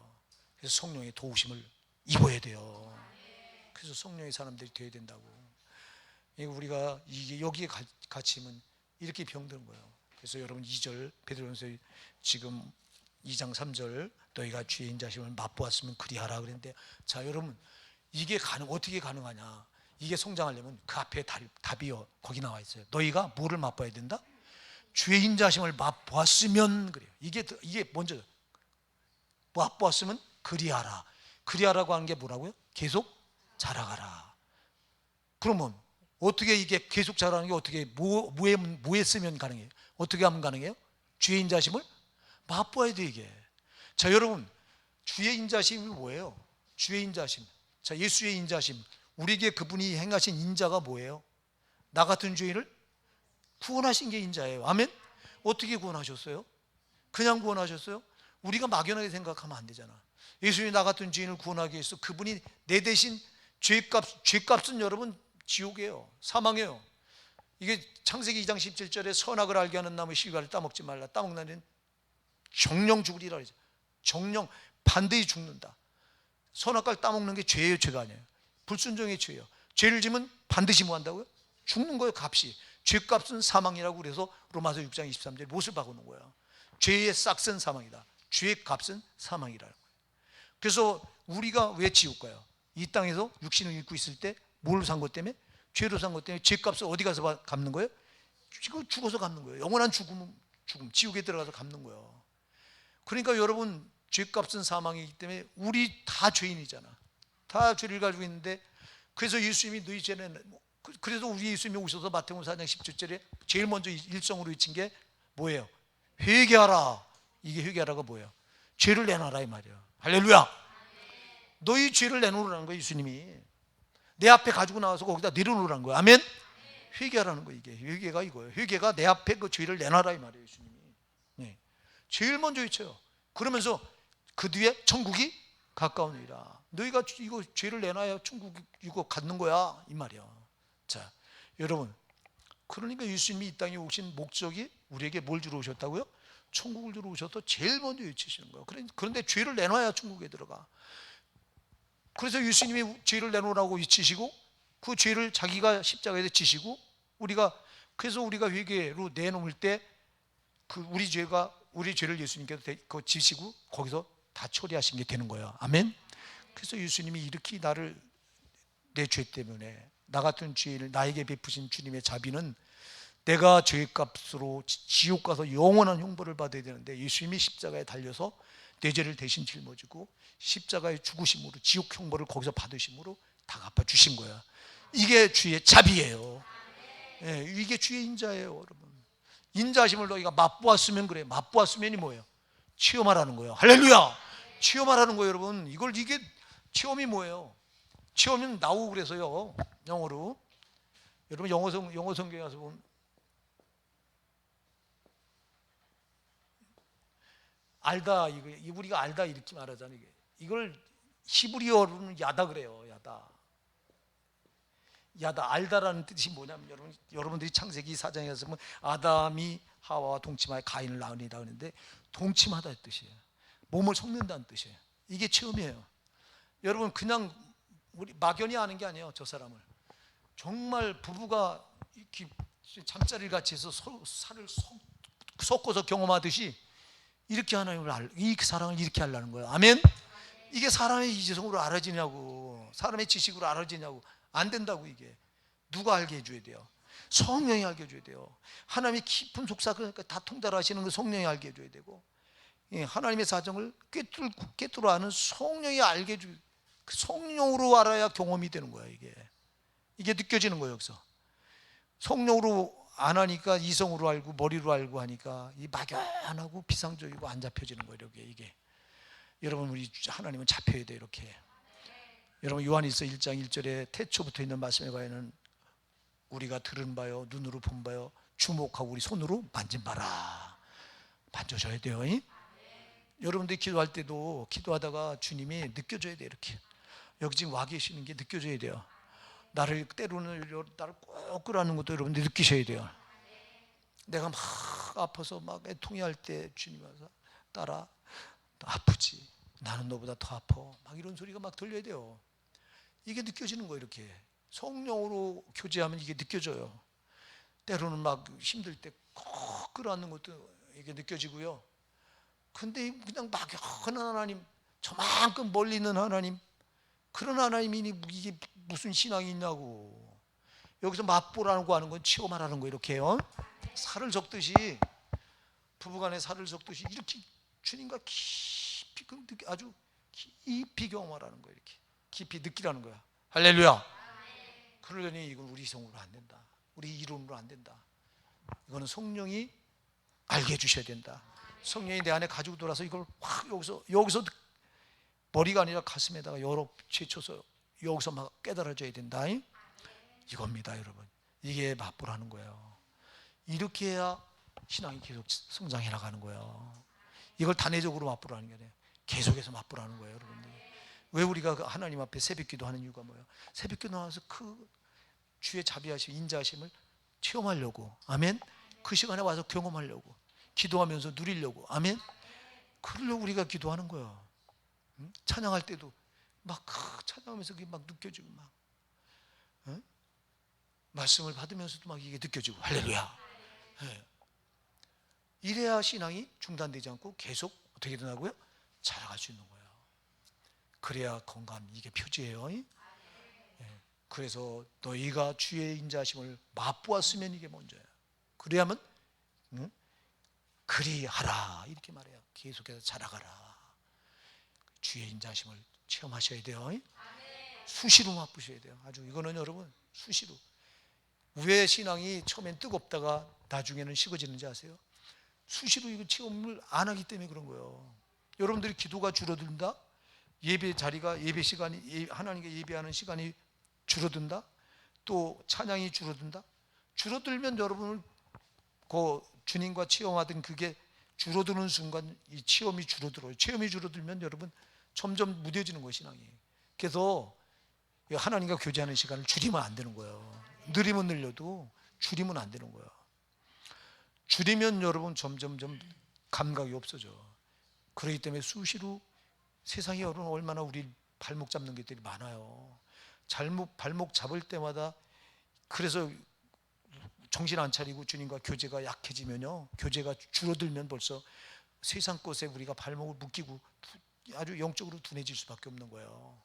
그래서 성령의 도우심을 입어야 돼요. 그래서 성령의 사람들이 되어야 된다고. 우리가 이게 여기에 갇히면 이렇게 병드는 거예요. 그래서 여러분 2절 베드로전서 지금 2장 3절 너희가 주의 인자심을 맛보았으면 그리하라 그랬는데, 자 여러분, 이게 어떻게 가능하냐? 이게 성장하려면 그 앞에 답이요 거기 나와 있어요. 너희가 뭐를 맛봐야 된다? 주의 인자심을 맛보았으면 그래요. 이게 먼저 맛보았으면 그리하라. 그리하라고 하는 게 뭐라고요? 계속 자라가라. 그러면 어떻게 이게 계속 자라는 게 어떻게 뭐에 쓰면 가능해요? 어떻게 하면 가능해요? 주의 인자심을 맛보아야 돼 이게. 자 여러분, 주의 인자심이 뭐예요? 주의 인자심. 자 예수의 인자심. 우리에게 그분이 행하신 인자가 뭐예요? 나 같은 죄인을 구원하신 게 인자예요. 아멘? 어떻게 구원하셨어요? 그냥 구원하셨어요? 우리가 막연하게 생각하면 안 되잖아. 예수님이 나 같은 죄인을 구원하기 위해서 그분이 내 대신 죄값은 여러분 지옥이에요. 사망이에요. 이게 창세기 2장 17절에 선악을 알게 하는 나무 실과를 따먹지 말라. 따먹나는 정령 죽으리라 그러죠. 정령 반드시 죽는다. 선악과를 따먹는 게 죄예요, 죄가 아니에요. 불순종의 죄예요. 죄를 지면 반드시 뭐 한다고요? 죽는 거예요, 값이. 죄값은 사망이라고 그래서 로마서 6장 23절에 못을 박아놓은 거예요. 죄의 싹은 사망이다. 죄의 값은 사망이라는 거예요. 그래서 우리가 왜 지옥 가요? 이 땅에서 육신을 입고 있을 때 뭘 산 것 때문에? 죄로 산 것 때문에 죄값을 어디 가서 갚는 거예요? 죽어서 갚는 거예요. 영원한 죽음, 지옥에 들어가서 갚는 거예요. 그러니까 여러분, 죄값은 사망이기 때문에 우리 다 죄인이잖아. 다 죄를 가지고 있는데, 그래서 예수님이 너희 죄는, 그래서 우리 예수님이 오셔서 마태복음 4장 17절에 제일 먼저 일성으로 외친 게 뭐예요? 회개하라. 이게 회개하라가 뭐예요? 죄를 내놔라 이 말이에요. 할렐루야. 너희 죄를 내놓으라는 거예요. 예수님이 내 앞에 가지고 나와서 거기다 내려놓으라는 거예요. 아멘. 회개하라는 거예요. 이게 회개가 이거예요. 회개가 내 앞에 그 죄를 내놔라 이 말이에요. 예수님이 제일 먼저 외쳐요. 그러면서 그 뒤에 천국이 가까우니라. 너희가 이거 죄를 내놔야 천국 이거 갖는 거야 이 말이야. 자 여러분, 그러니까 예수님이 이 땅에 오신 목적이 우리에게 뭘 주러 오셨다고요? 천국을 주러 오셔서 제일 먼저 외치시는 거예요. 그런데 죄를 내놔야 천국에 들어가. 그래서 예수님이 죄를 내놓으라고 외치시고, 그 죄를 자기가 십자가에서 지시고, 그래서 우리가 회개로 내놓을 때 그 우리 죄를 예수님께서 지시고 거기서 다 처리하신 게 되는 거예요. 아멘. 그래서 예수님이 이렇게 내 죄 때문에 나 같은 죄인을 나에게 베푸신 주님의 자비는, 내가 죄값으로 지옥 가서 영원한 형벌을 받아야 되는데 예수님이 십자가에 달려서 내 죄를 대신 짊어지고 십자가의 죽으심으로 지옥 형벌을 거기서 받으심으로 다 갚아주신 거야. 이게 주의 자비예요. 이게 주의 인자예요. 여러분, 인자심을 너희가 맛보았으면 그래. 맛보았으면이 뭐예요? 체험하라는 거예요. 할렐루야. 체험하라는 거예요. 여러분, 이게 체험이 뭐예요? 체험은 나오고 그래서요, 영어로. 여러분 영어 성경에 가서 보면 알다, 이거 우리가 알다 이렇게 말하잖아요. 이걸 히브리어로는 야다 그래요. 야다. 알다라는 뜻이 뭐냐면, 여러분들이 창세기 4장에 보면 아담이 하와와 동침하여 가인을 낳으니라 하는데, 동침하다는 뜻이에요. 몸을 섞는다는 뜻이에요. 이게 처음이에요. 여러분, 그냥 우리 막연히 아는 게 아니에요. 저 사람을 정말 부부가 이렇게 잠자리를 같이 해서 살을 섞어서 경험하듯이 이렇게 하나님을 이 사랑을 이렇게 하려는 거예요. 아멘. 이게 사람의 이지성으로 알아지냐고, 사람의 지식으로 알아지냐고. 안 된다고. 이게 누가 알게 해줘야 돼요? 성령이 알게 해줘야 돼요. 하나님의 깊은 속삭을 다 통달하시는 그 성령이 알게 해줘야 되고, 하나님의 사정을 꿰뚫어 아는 성령이 알게 해줘야 돼요. 그 성령으로 알아야 경험이 되는 거야. 이게 느껴지는 거예요. 여기서 성령으로 안 하니까 이성으로 알고 머리로 알고 하니까 이 막연하고 비상적이고 안 잡혀지는 거예요. 이게 여러분, 우리 하나님은 잡혀야 돼요. 이렇게. 여러분, 요한일서 1장 1절에 태초부터 있는 말씀에 관하여는 우리가 들은 바요, 눈으로 본 바요, 주목하고 우리 손으로 만진 바라. 만져줘야 돼요. 여러분들이 기도할 때도 기도하다가 주님이 느껴져야 돼요. 이렇게 여기 지금 와 계시는 게 느껴져야 돼요. 나를 때로는 나를 꼭 끌어안는 것도 여러분들이 느끼셔야 돼요. 내가 막 아파서 막 애통해할 때 주님 와서 딸아 너 아프지? 나는 너보다 더 아파. 막 이런 소리가 막 들려야 돼요. 이게 느껴지는 거예요. 이렇게 성령으로 교제하면 이게 느껴져요. 때로는 막 힘들 때 꼭 끌어안는 것도 이게 느껴지고요. 근데 그냥 막연한 하나님, 저만큼 멀리 있는 하나님, 그런 하나님이 이게 무슨 신앙이 있냐고. 여기서 맛보라고 하는 건 체험하라는 거예요. 이렇게요. 살을 적듯이, 부부간에 살을 적듯이 이렇게 주님과 깊이 아주 깊이 경험하라는 거예요. 이렇게 깊이 느끼라는 거야. 할렐루야. 그러려니 이건 우리 성으로 안 된다. 우리 이론으로 안 된다. 이거는 성령이 알게 해주셔야 된다. 성령이 내 안에 가지고 돌아서 이걸 확 여기서 머리가 아니라 가슴에다가 여러 제쳐서 여기서 막 깨달아져야 된다. 이겁니다, 여러분. 이게 맛보라는 거예요. 이렇게 해야 신앙이 계속 성장해 나가는 거예요. 이걸 단회적으로 맛보라는 게 아니에요. 계속해서 맛보라는 거예요, 여러분들. 왜 우리가 하나님 앞에 새벽기도 하는 이유가 뭐예요? 새벽기도 나와서 그 주의 자비하심, 인자하심을 체험하려고. 아멘. 그 시간에 와서 경험하려고, 기도하면서 누리려고. 아멘. 그러려고 우리가 기도하는 거예요. 찬양할 때도 막 찬양하면서 그게 막 느껴지고 막 말씀을 받으면서도 막 이게 느껴지고. 할렐루야. 네. 이래야 신앙이 중단되지 않고 계속 어떻게 되나고요? 자라갈 수 있는 거예요. 그래야 건강, 이게 표지예요. 네. 그래서 너희가 주의 인자하심을 맛보았으면 이게 먼저예요. 그래야만 그리하라 이렇게 말해요. 계속해서 자라가라. 주의 인자하심을 체험하셔야 돼요. 수시로 맛보셔야 돼요. 아주 이거는 여러분 수시로. 왜 신앙이 처음엔 뜨겁다가 나중에는 식어지는지 아세요? 수시로 이거 체험을 안 하기 때문에 그런 거예요. 여러분들이 기도가 줄어든다, 예배 자리가, 예배 시간이, 하나님께 예배하는 시간이 줄어든다, 또 찬양이 줄어든다. 줄어들면 여러분을 그 주님과 체험하던 그게 줄어드는 순간 이 체험이 줄어들어요. 체험이 줄어들면 여러분 점점 무뎌지는 거예요, 신앙이. 그래서 하나님과 교제하는 시간을 줄이면 안 되는 거예요. 늘리면 늘려도 줄이면 안 되는 거예요. 줄이면 여러분 점점점 감각이 없어져. 그렇기 때문에 수시로, 세상에 여러분 얼마나 우리 발목 잡는 것들이 많아요. 발목 잡을 때마다, 그래서 정신 안 차리고 주님과 교제가 약해지면요, 교제가 줄어들면 벌써 세상 것에 우리가 발목을 묶이고 아주 영적으로 둔해질 수밖에 없는 거예요.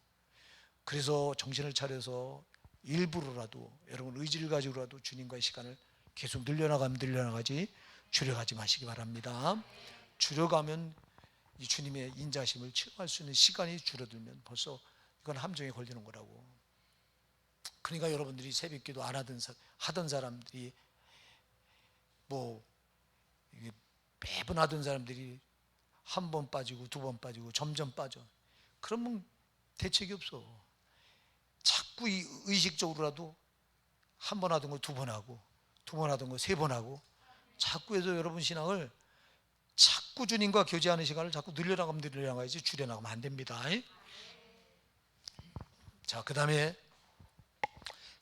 그래서 정신을 차려서 일부러라도 여러분 의지를 가지고라도 주님과의 시간을 계속 늘려나가면 늘려나가지 줄여가지 마시기 바랍니다. 줄여가면 이 주님의 인자심을 체험할 수 있는 시간이 줄어들면 벌써 이건 함정에 걸리는 거라고. 그러니까 여러분들이 새벽기도 안 하던 사람들이 뭐 매번 하던 사람들이 한 번 빠지고 두 번 빠지고 점점 빠져. 그러면 대책이 없어. 자꾸 의식적으로라도 한 번 하던 거 두 번 하고, 두 번 하던 거 세 번 하고, 자꾸 해서 여러분 신앙을 자꾸 주님과 교제하는 시간을 자꾸 늘려나가면 늘려나가야지 줄여나가면 안 됩니다. 자, 그 다음에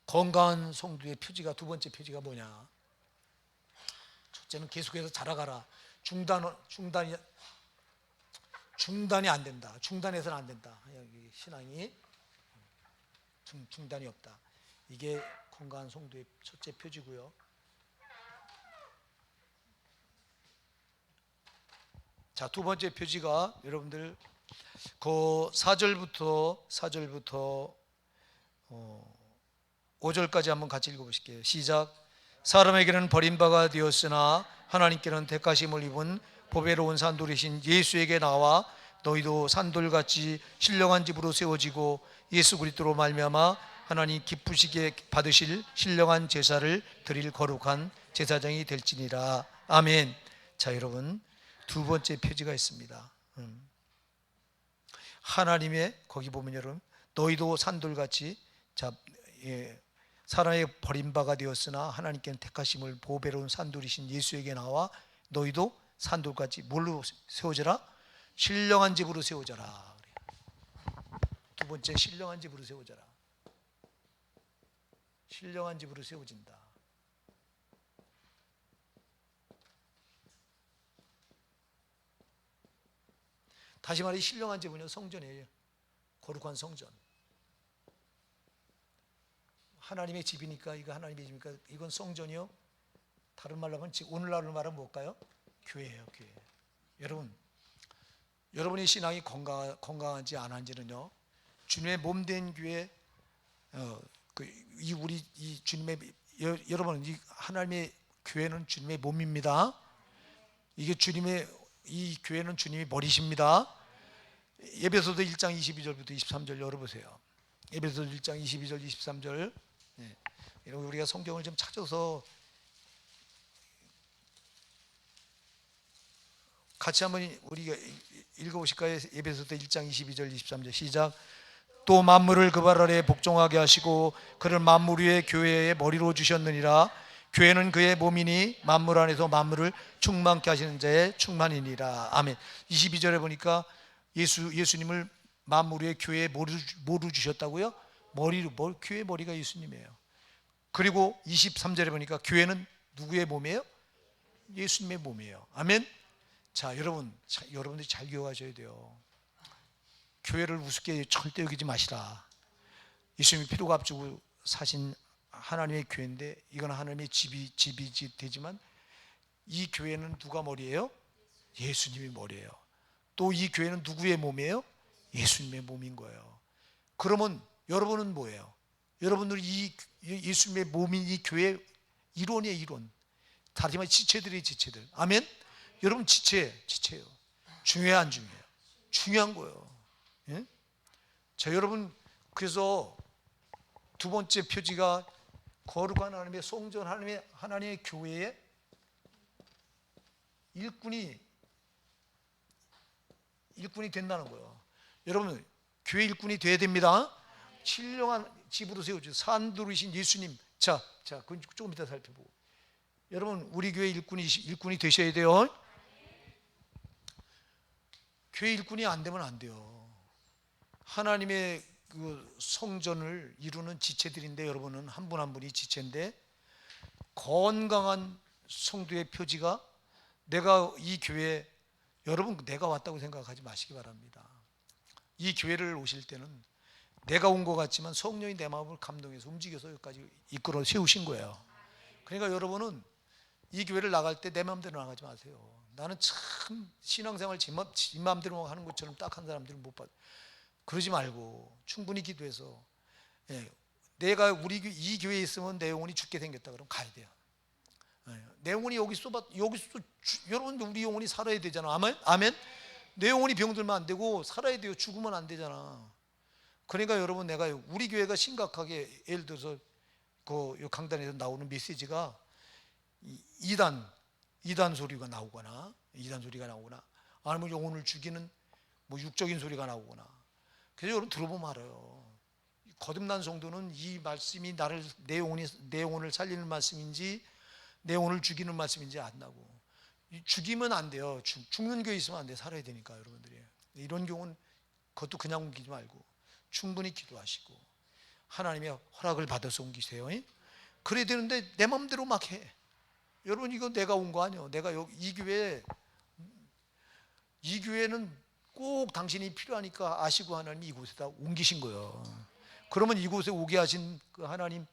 건강한 성도의 표지가, 두 번째 표지가 뭐냐? 첫째는 계속해서 자라가라. 중단이 안 된다. 중단해서는 안 된다. 여기 신앙이 중단이 없다. 이게 건강한 성도의 첫째 표지고요. 자, 두 번째 표지가 여러분들 그 4절부터 5절까지 한번 같이 읽어보실게요. 시작. 사람에게는 버림바가 되었으나 하나님께는 택하심을 입은 보배로운 산돌이신 예수에게 나와 너희도 산돌같이 신령한 집으로 세워지고 예수 그리스도로 말미암아 하나님 기쁘시게 받으실 신령한 제사를 드릴 거룩한 제사장이 될지니라. 아멘. 자, 여러분 두 번째 표지가 있습니다. 하나님의, 거기 보면 여러분 너희도 산돌같이, 자, 사람의 버림바가 되었으나 하나님께는 택하심을 보배로운 산돌이신 예수에게 나와 너희도 산돌같이 뭘로 세워져라? 신령한 집으로 세워져라. 두 번째, 신령한 집으로 세워져라. 신령한 집으로 세워진다. 다시 말해 신령한 집은요, 성전이에요. 거룩한 성전. 하나님의 집이니까, 이거 하나님의 집이니까 이건 성전이요. 다른 말로 하면 오늘날로 말하면 뭘까요? 교회예요, 교회. 여러분의 신앙이 건강한지 안 한지는요, 주님의 몸된 교회, 이 주님의, 여러분, 이 하나님의 교회는 주님의 몸입니다. 이 교회는 주님이 머리십니다. 에베소서 1장 22절부터 23절 열어보세요. 에베소서 1장 22절 23절. 네. 우리가 성경을 좀 찾아서 같이 한번 우리가 읽어보실까요? 에베소서 1장 22절 23절 시작. 또 만물을 그 발 아래 복종하게 하시고 그를 만물 위에 교회의 머리로 주셨느니라. 교회는 그의 몸이니 만물 안에서 만물을 충만케 하시는 자의 충만이니라. 아멘. 22절에 보니까 예수님을 만물 위에 교회의 머리로 주셨다고요? 교회의 머리가 예수님이에요. 그리고 23절에 보니까 교회는 누구의 몸이에요? 예수님의 몸이에요. 아멘. 자, 여러분들이 잘 기억하셔야 돼요. 교회를 우습게 절대 여기지 마시라. 예수님이 피로가 앞주고 사신 하나님의 교회인데, 이건 하나님의 집이 되지만 이 교회는 누가 머리예요? 예수님이 머리예요. 또 이 교회는 누구의 몸이에요? 예수님의 몸인 거예요. 그러면 여러분은 뭐예요? 여러분들이 이 예수님의 몸인 이 교회 일원이에요, 일원. 다시 말해 지체들이에요, 지체들. 아멘. 여러분 지체예요. 중요해, 안 중요해요? 중요한 거예요. 예? 자, 여러분, 그래서 두 번째 표지가 거룩한 하나님의 성전, 하나님의 교회의 일꾼이 된다는 거예요. 여러분, 교회 일꾼이 돼야 됩니다. 신령한 집으로 세워져 산두르신 예수님. 자, 그건 조금 이따 살펴보고. 여러분, 우리 교회 일꾼이 되셔야 돼요. 교회 일꾼이 안 되면 안 돼요. 하나님의 그 성전을 이루는 지체들인데, 여러분은 한 분 한 분이 지체인데, 건강한 성도의 표지가 내가 이 교회, 여러분 내가 왔다고 생각하지 마시기 바랍니다. 이 교회를 오실 때는 내가 온 것 같지만 성령이 내 마음을 감동해서 움직여서 여기까지 이끌어 세우신 거예요. 그러니까 여러분은 이 교회를 나갈 때 내 마음대로 나가지 마세요. 나는 참 신앙생활 제 마음대로 하는 것처럼 딱한 사람들은 못 봐요. 그러지 말고 충분히 기도해서, 내가 이 교회에 있으면 내 영혼이 죽게 생겼다 그러면 가야 돼요. 내 영혼이 여기서 여러분, 우리 영혼이 살아야 되잖아. 아멘. 내 영혼이 병들면 안 되고 살아야 돼요. 죽으면 안 되잖아. 그러니까 여러분, 내가 우리 교회가 심각하게, 예를 들어서 그 강단에서 나오는 메시지가 이단 소리가 나오거나 아니면 영혼을 죽이는 뭐 육적인 소리가 나오거나, 그래서 여러분 들어보면 알아요. 거듭난 성도는 이 말씀이 내 영혼을 살리는 말씀인지 내 영혼을 죽이는 말씀인지 안다고. 죽이면 안 돼요. 죽는 교회 있으면 안 돼. 살아야 되니까. 여러분들이 이런 경우는 그것도 그냥 옮기지 말고 충분히 기도하시고 하나님의 허락을 받아서 옮기세요. 그래야 되는데 내 마음대로 막 해. 여러분, 이거 내가 온 거 아니에요. 내가 이 교회는 꼭 당신이 필요하니까 아시고 하나님이 이곳에다 옮기신 거예요. 그러면 이곳에 오게 하신 그 하나님이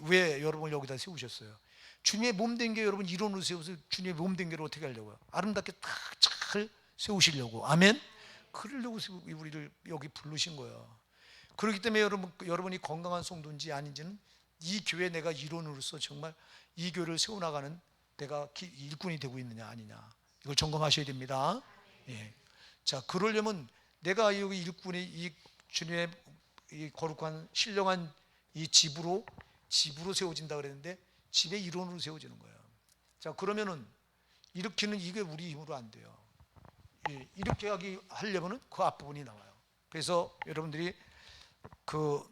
왜 여러분을 여기다 세우셨어요? 주님의 몸된 게, 여러분 이론으로 세워서 주님의 몸된 게를 어떻게 하려고요? 아름답게 딱 잘 세우시려고. 아멘. 그러려고 우리를 여기 부르신 거예요. 그렇기 때문에 여러분이 건강한 성도인지 아닌지는 이 교회 내가 일원으로서 정말 이 교회를 세워나가는 내가 일꾼이 되고 있느냐 아니냐, 이걸 점검하셔야 됩니다. 예. 자, 그러려면 내가 여기 일꾼이 이 주님의 이 거룩한 신령한 이 집으로 세워진다 그랬는데 집의 일원으로 세워지는 거예요. 자, 그러면은 일으키는 이게 우리 힘으로 안 돼요. 이렇게 하려면은 그 앞부분이 나와요. 그래서 여러분들이 그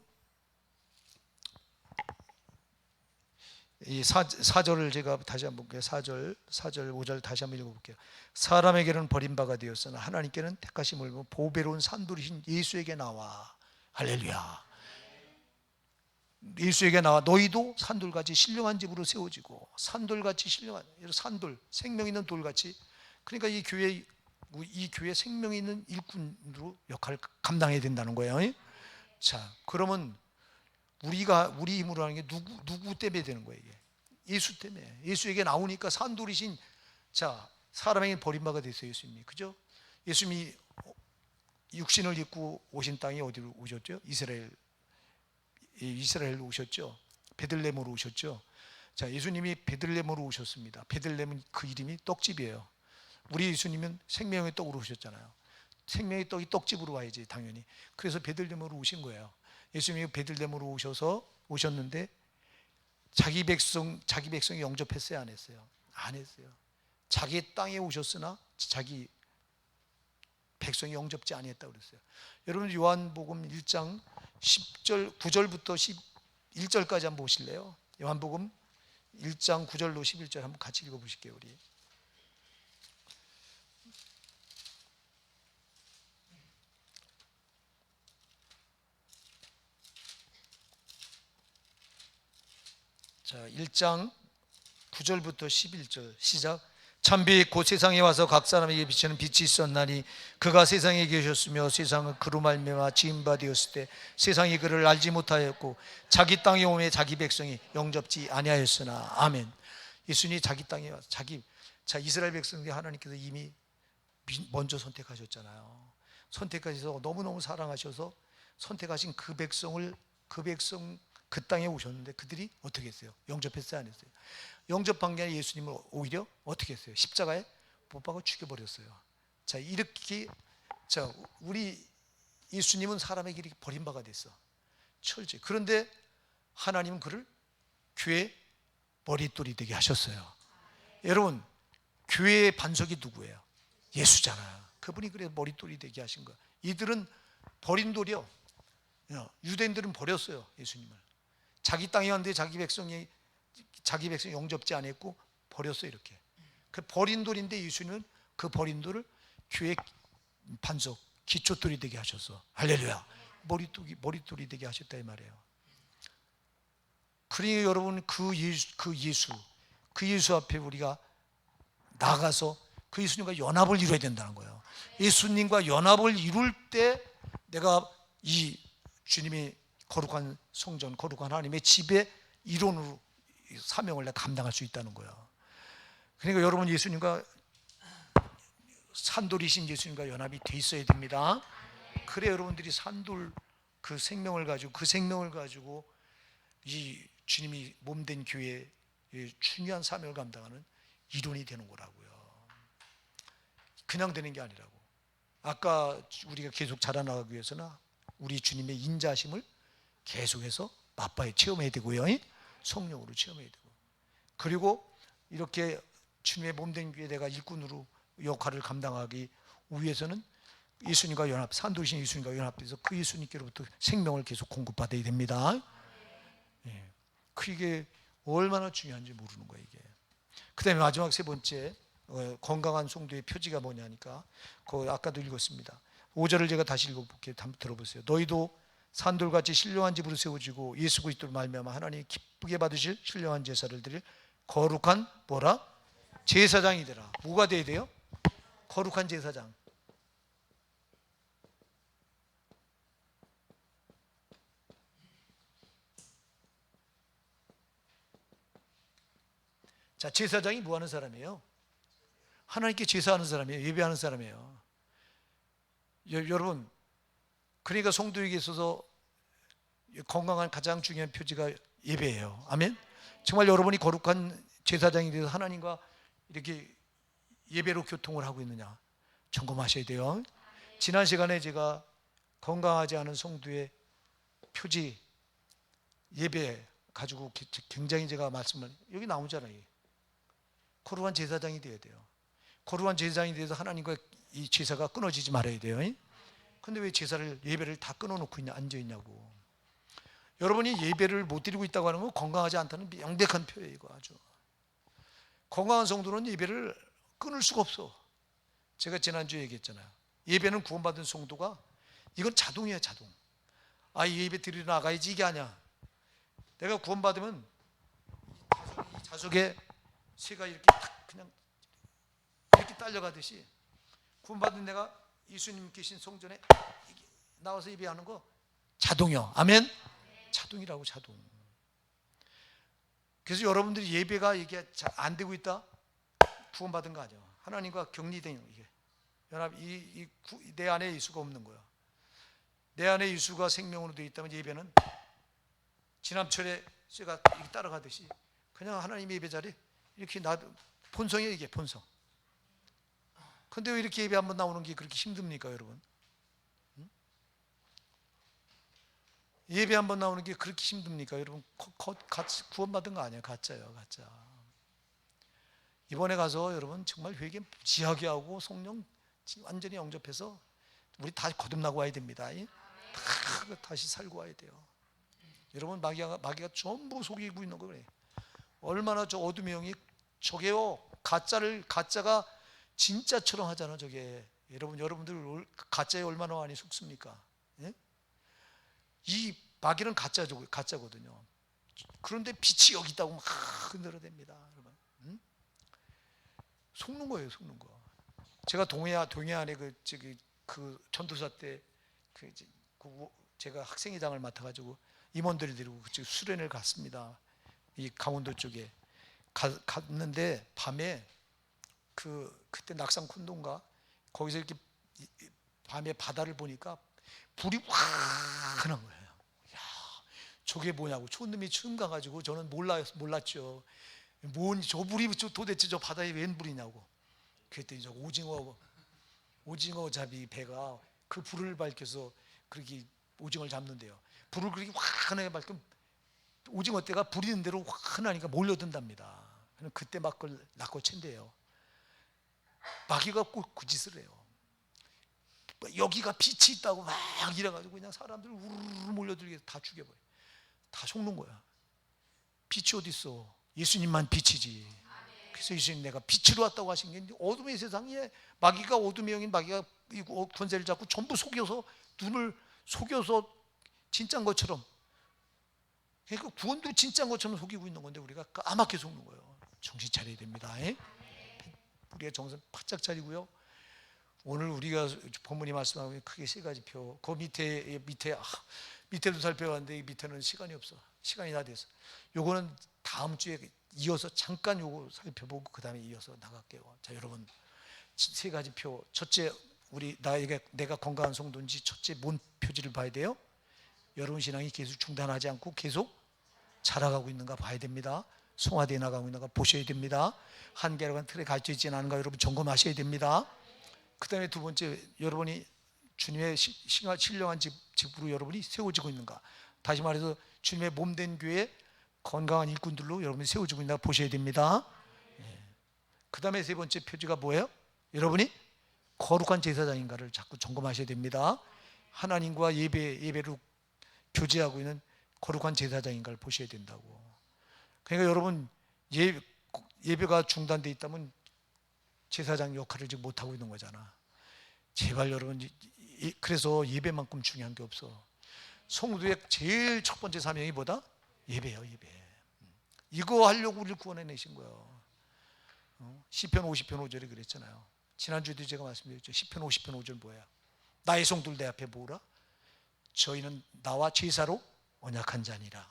이 4절을 제가 다시 한번 볼게요. 4절 5절 다시 한번 읽어볼게요. 사람에게는 버림받아 되었으나 하나님께는 택하심을 입고 보배로운 산돌이신 예수에게 나와. 할렐루야. 예수에게 나와 너희도 산돌같이 신령한 집으로 세워지고, 산돌같이 신령한, 산돌, 생명 있는 돌같이. 그러니까 이 교회 생명 있는 일꾼으로 역할을 감당해야 된다는 거예요. 자, 그러면 우리 힘으로 하는 게 누구 때문에 되는 거예요? 이게 예수 때문에. 예수에게 나오니까 산돌이신, 자, 사람에게 버림받아 됐어요. 예수님이, 그죠? 예수님이 육신을 입고 오신 땅이 어디로 오셨죠? 이스라엘로 오셨죠. 베들레헴으로 오셨죠. 자, 예수님이 베들레헴으로 오셨습니다. 베들레헴은 그 이름이 떡집이에요. 우리 예수님은 생명의 떡으로 오셨잖아요. 생명의 떡이 떡집으로 와야지 당연히. 그래서 베들레헴으로 오신 거예요. 예수님이 베들레헴으로 오셨는데 자기 백성이 영접했어요, 안 했어요? 안 했어요. 자기 땅에 오셨으나 자기 백성이 영접지 아니했다고 그랬어요. 여러분 요한복음 1장 10절 9절부터 11절까지 한번 보실래요? 요한복음 1장 9절로 11절 한번 같이 읽어보실게요. 우리 자, 1장 9절부터 11절 시작. 참빛 곧 세상에 와서 각 사람에게 비치는 빛이 있었나니 그가 세상에 계셨으며 세상은 그로 말미암아 지은 바 되었을 때 세상이 그를 알지 못하였고 자기 땅에 오매 자기 백성이 영접지 아니하였으나. 아멘. 예수님이 자기 땅에 와서 자, 이스라엘 백성들이 하나님께서 이미 먼저 선택하셨잖아요. 선택하셔서 너무너무 사랑하셔서 선택하신 그 백성 그 땅에 오셨는데 그들이 어떻게 했어요? 영접했어요, 안 했어요? 영접한 게 아니라 예수님을 오히려 어떻게 했어요? 십자가에 못 박아 죽여버렸어요. 자, 이렇게, 자, 우리 예수님은 사람에게 이렇게 버림받아 됐어. 철저히. 그런데 하나님은 그를 교회 머릿돌이 되게 하셨어요. 여러분, 교회의 반석이 누구예요? 예수잖아요. 그분이 그래서 머릿돌이 되게 하신 거예요. 이들은 버린 돌이요. 유대인들은 버렸어요, 예수님을. 자기 땅에 왔는데 자기 백성이 영접지 않았고 버렸어요. 이렇게 그 버린 돌인데 예수님은 그 버린 돌을 교회 반석 기초돌이 되게 하셔서, 할렐루야, 머릿돌이 되게 하셨다 이 말이에요. 그러니 여러분 그 예수 앞에 우리가 나가서 그 예수님과 연합을 이루어야 된다는 거예요. 예수님과 연합을 이룰 때 내가 이 주님의 거룩한 성전, 거룩한 하나님의 집의 일원으로 사명을 내가 감당할 수 있다는 거예요. 그러니까 여러분 예수님과 산돌이신 예수님과 연합이 돼 있어야 됩니다. 그래 여러분들이 산돌 그 생명을 가지고 이 주님이 몸된 교회의 중요한 사명을 감당하는 일원이 되는 거라고요. 그냥 되는 게 아니라고. 아까 우리가 계속 자라나가기 위해서는 우리 주님의 인자심을 계속해서 맛봐야 체험해야 되고요. 성령으로 체험해야 되고, 그리고 이렇게 주님의 몸된 교회 내가 일꾼으로 역할을 감당하기 위해서는 예수님과 연합, 산돌이신 예수님과 연합돼서 그 예수님께로부터 생명을 계속 공급받아야 됩니다. 그게 얼마나 중요한지 모르는 거예요. 이게. 그 다음에 마지막 세 번째 건강한 성도의 표지가 뭐냐니까 그 아까도 읽었습니다. 5절을 제가 다시 읽어볼게요. 한번 들어보세요. 너희도 산돌같이 신령한 집으로 세워지고 예수 그리스도로 말미암아 하나님이 기쁘게 받으실 신령한 제사를 드릴 거룩한 뭐라? 제사장이 되라. 뭐가 돼야 돼요? 거룩한 제사장. 자, 제사장이 뭐 하는 사람이에요? 하나님께 제사하는 사람이에요. 예배하는 사람이에요. 여러분, 그러니까 성도에게 있어서 건강한 가장 중요한 표지가 예배예요. 아멘. 정말 여러분이 거룩한 제사장이 되어서 하나님과 이렇게 예배로 교통을 하고 있느냐 점검하셔야 돼요. 지난 시간에 제가 건강하지 않은 성도의 표지 예배 가지고 굉장히 제가 말씀을 여기 나오잖아요. 거룩한 제사장이 되어야 돼요. 거룩한 제사장이 되어서 하나님과 이 제사가 끊어지지 말아야 돼요. 근데 왜 예배를 다 끊어놓고 앉아 있냐고. 여러분이 예배를 못 드리고 있다고 하는 건 건강하지 않다는 명백한 표예요. 이거 아주 건강한 성도는 예배를 끊을 수가 없어. 제가 지난주에 얘기했잖아요. 예배는 구원받은 성도가 이건 자동이에요. 자동. 이 예배 드리러 나가야지 이게 아니야. 내가 구원받으면 이 자석에 새가 이렇게 탁 그냥 이렇게 딸려가듯이 구원받은 내가 예수님 계신 성전에 나와서 예배하는 거 자동이요. 아멘. 자동이라고. 자동. 그래서 여러분들이 예배가 이게 잘 안 되고 있다, 구원받은 거 아니야. 하나님과 격리된 이게 연합, 내 안에 예수가 없는 거야. 내 안에 예수가 생명으로 되어 있다면 예배는 지남철에 쇠가 이렇게 따라가듯이 그냥 하나님의 예배 자리 이렇게 놔두. 본성이에요. 이게 본성. 근데 왜 이렇게 예배 한번 나오는 게 그렇게 힘듭니까, 여러분? 예배 한번 나오는 게 그렇게 힘듭니까, 여러분? 같이 구원받은 거 아니에요. 가짜예요, 가짜. 이번에 가서 여러분 정말 회개 무지하게 하고 성령 완전히 영접해서 우리 다시 거듭나고 와야 됩니다. 다시 살고 와야 돼요. 여러분 마귀가 전부 속이고 있는 거예요. 얼마나 저 어둠의 영이 저게요. 가짜가 진짜처럼 하잖아. 저게 여러분들 가짜에 얼마나 많이 속습니까? 예? 이 마귀는 가짜거든요. 그런데 빛이 여기 있다고 막 흔들어댑니다. 여러분, 속는 거예요, 속는 거. 제가 동해안에 그 전도사 때 제가 학생회장을 맡아가지고 임원들이 데리고 그쪽 수련을 갔습니다. 이 강원도 쪽에 갔는데 밤에 그때 낙산 콘도인가 거기서 이렇게 밤에 바다를 보니까 불이 환한 거예요. 야, 저게 뭐냐고. 촌놈이 처음 가가지고 저는 몰랐죠. 저 불이 도대체 저 바다에 웬 불이냐고. 그랬더니 저 오징어 잡이 배가 그 불을 밝혀서 그렇게 오징어를 잡는데요. 불을 그렇게 환하게 밝히면 오징어 떼가 불이 있는 대로 환하니까 몰려든답니다. 그때 막 그걸 낚고 챈대요. 마귀가 꼭 그 짓을 해요. 여기가 빛이 있다고 막 이래가지고 그냥 사람들 우르르 몰려들게 다 죽여버려. 다 속는 거야. 빛이 어디 있어? 예수님만 빛이지. 그래서 예수님 내가 빛으로 왔다고 하신 게 어둠의 세상에 마귀가 어둠의 영인 마귀가 권세를 잡고 전부 속여서 눈을 속여서 진짜인 것처럼. 그러니까 구원도 진짜인 것처럼 속이고 있는 건데 우리가 까맣게 속는 거예요. 정신 차려야 됩니다. 우리가 정신 바짝 차리고요. 오늘 우리가 본문이 말씀하고 크게 세 가지 표. 그 밑에도 살펴봤는데 이 밑에는 시간이 없어. 시간이 다 돼서. 요거는 다음 주에 이어서 잠깐 요거 살펴보고 그 다음에 이어서 나갈게요. 자, 여러분 세 가지 표. 첫째, 내가 건강한 성도인지 첫째 뭔 표지를 봐야 돼요? 여러분 신앙이 계속 중단하지 않고 계속 자라가고 있는가 봐야 됩니다. 성화되어 나가고 있는가 보셔야 됩니다. 한계라고 틀에 갇혀 있지 않은가 여러분 점검하셔야 됩니다. 그 다음에 두 번째, 여러분이 주님의 신령한 집으로 여러분이 세워지고 있는가. 다시 말해서 주님의 몸된 교회 건강한 일꾼들로 여러분이 세워지고 있는가 보셔야 됩니다. 그 다음에 세 번째 표지가 뭐예요? 여러분이 거룩한 제사장인가를 자꾸 점검하셔야 됩니다. 하나님과 예배로 교제하고 있는 거룩한 제사장인가를 보셔야 된다고. 그러니까 여러분 예배가 중단되어 있다면 제사장 역할을 지금 못하고 있는 거잖아. 제발 여러분, 그래서 예배만큼 중요한 게 없어. 성도의 제일 첫 번째 사명이 뭐다? 예배예요. 예배. 이거 하려고 우리를 구원해내신 거예요. 시편 50편 5절에 그랬잖아요. 지난주에도 제가 말씀드렸죠. 시편 50편 5절 뭐야? 나의 성도를 내 앞에 모으라. 저희는 나와 제사로 언약한 자니라.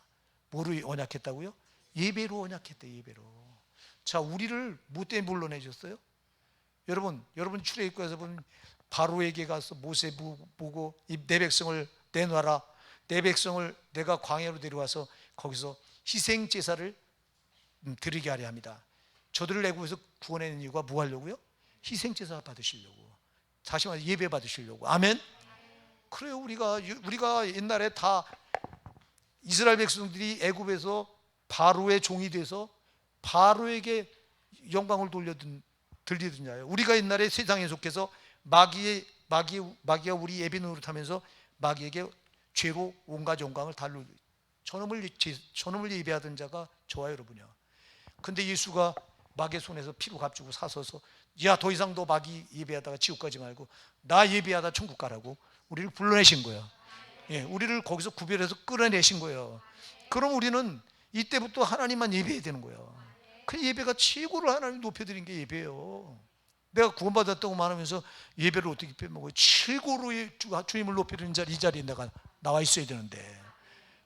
뭐로 언약했다고요? 예배로 언약했대. 예배로. 자, 우리를 뭐 때문에 불러내셨어요? 여러분 출애굽기에서 보면 바로에게 가서 모세 보고 내 백성을 내놔라. 내 백성을 내가 광야로 데려와서 거기서 희생 제사를 드리게 하려 합니다. 저들을 애굽에서 구원하는 이유가 뭐 하려고요? 희생 제사 받으시려고. 다시 말해서 예배 받으시려고. 아멘. 그래요. 우리가 옛날에 다 이스라엘 백성들이 애굽에서 바로의 종이 돼서 바로에게 영광을 들리던자요. 우리가 옛날에 세상에 속해서 마귀가 우리 예배 노릇하면서 마귀에게 죄로 온갖 영광을 달로 저놈을 예배하던 자가 저와 여러분이야. 근데 예수가 마귀의 손에서 피로 값주고 사서서 야, 더 이상 너 마귀 예배하다가 지옥 가지 말고 나 예배하다 천국 가라고 우리를 불러내신 거야. 예, 우리를 거기서 구별해서 끌어내신 거예요. 그럼 우리는 이때부터 하나님만 예배해야 되는 거예요. 그 예배가 최고로 하나님 높여드린 게 예배예요. 내가 구원받았다고 말하면서 예배를 어떻게 빼먹어요? 최고로 주님을 높이는 자리, 이 자리에 내가 나와 있어야 되는데,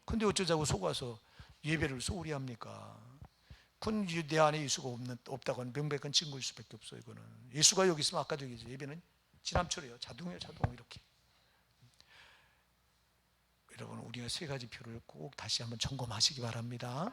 근데 어쩌자고 속아서 예배를 소홀히 합니까? 그건 내 안에 예수가 없다고 하는 명백한 증거일 수밖에 없어요. 이거는 예수가 여기 있으면 아까도 얘기했죠. 예배는 지남철이에요. 자동이에요. 자동. 이렇게. 여러분, 우리가 세 가지 표를 꼭 다시 한번 점검하시기 바랍니다.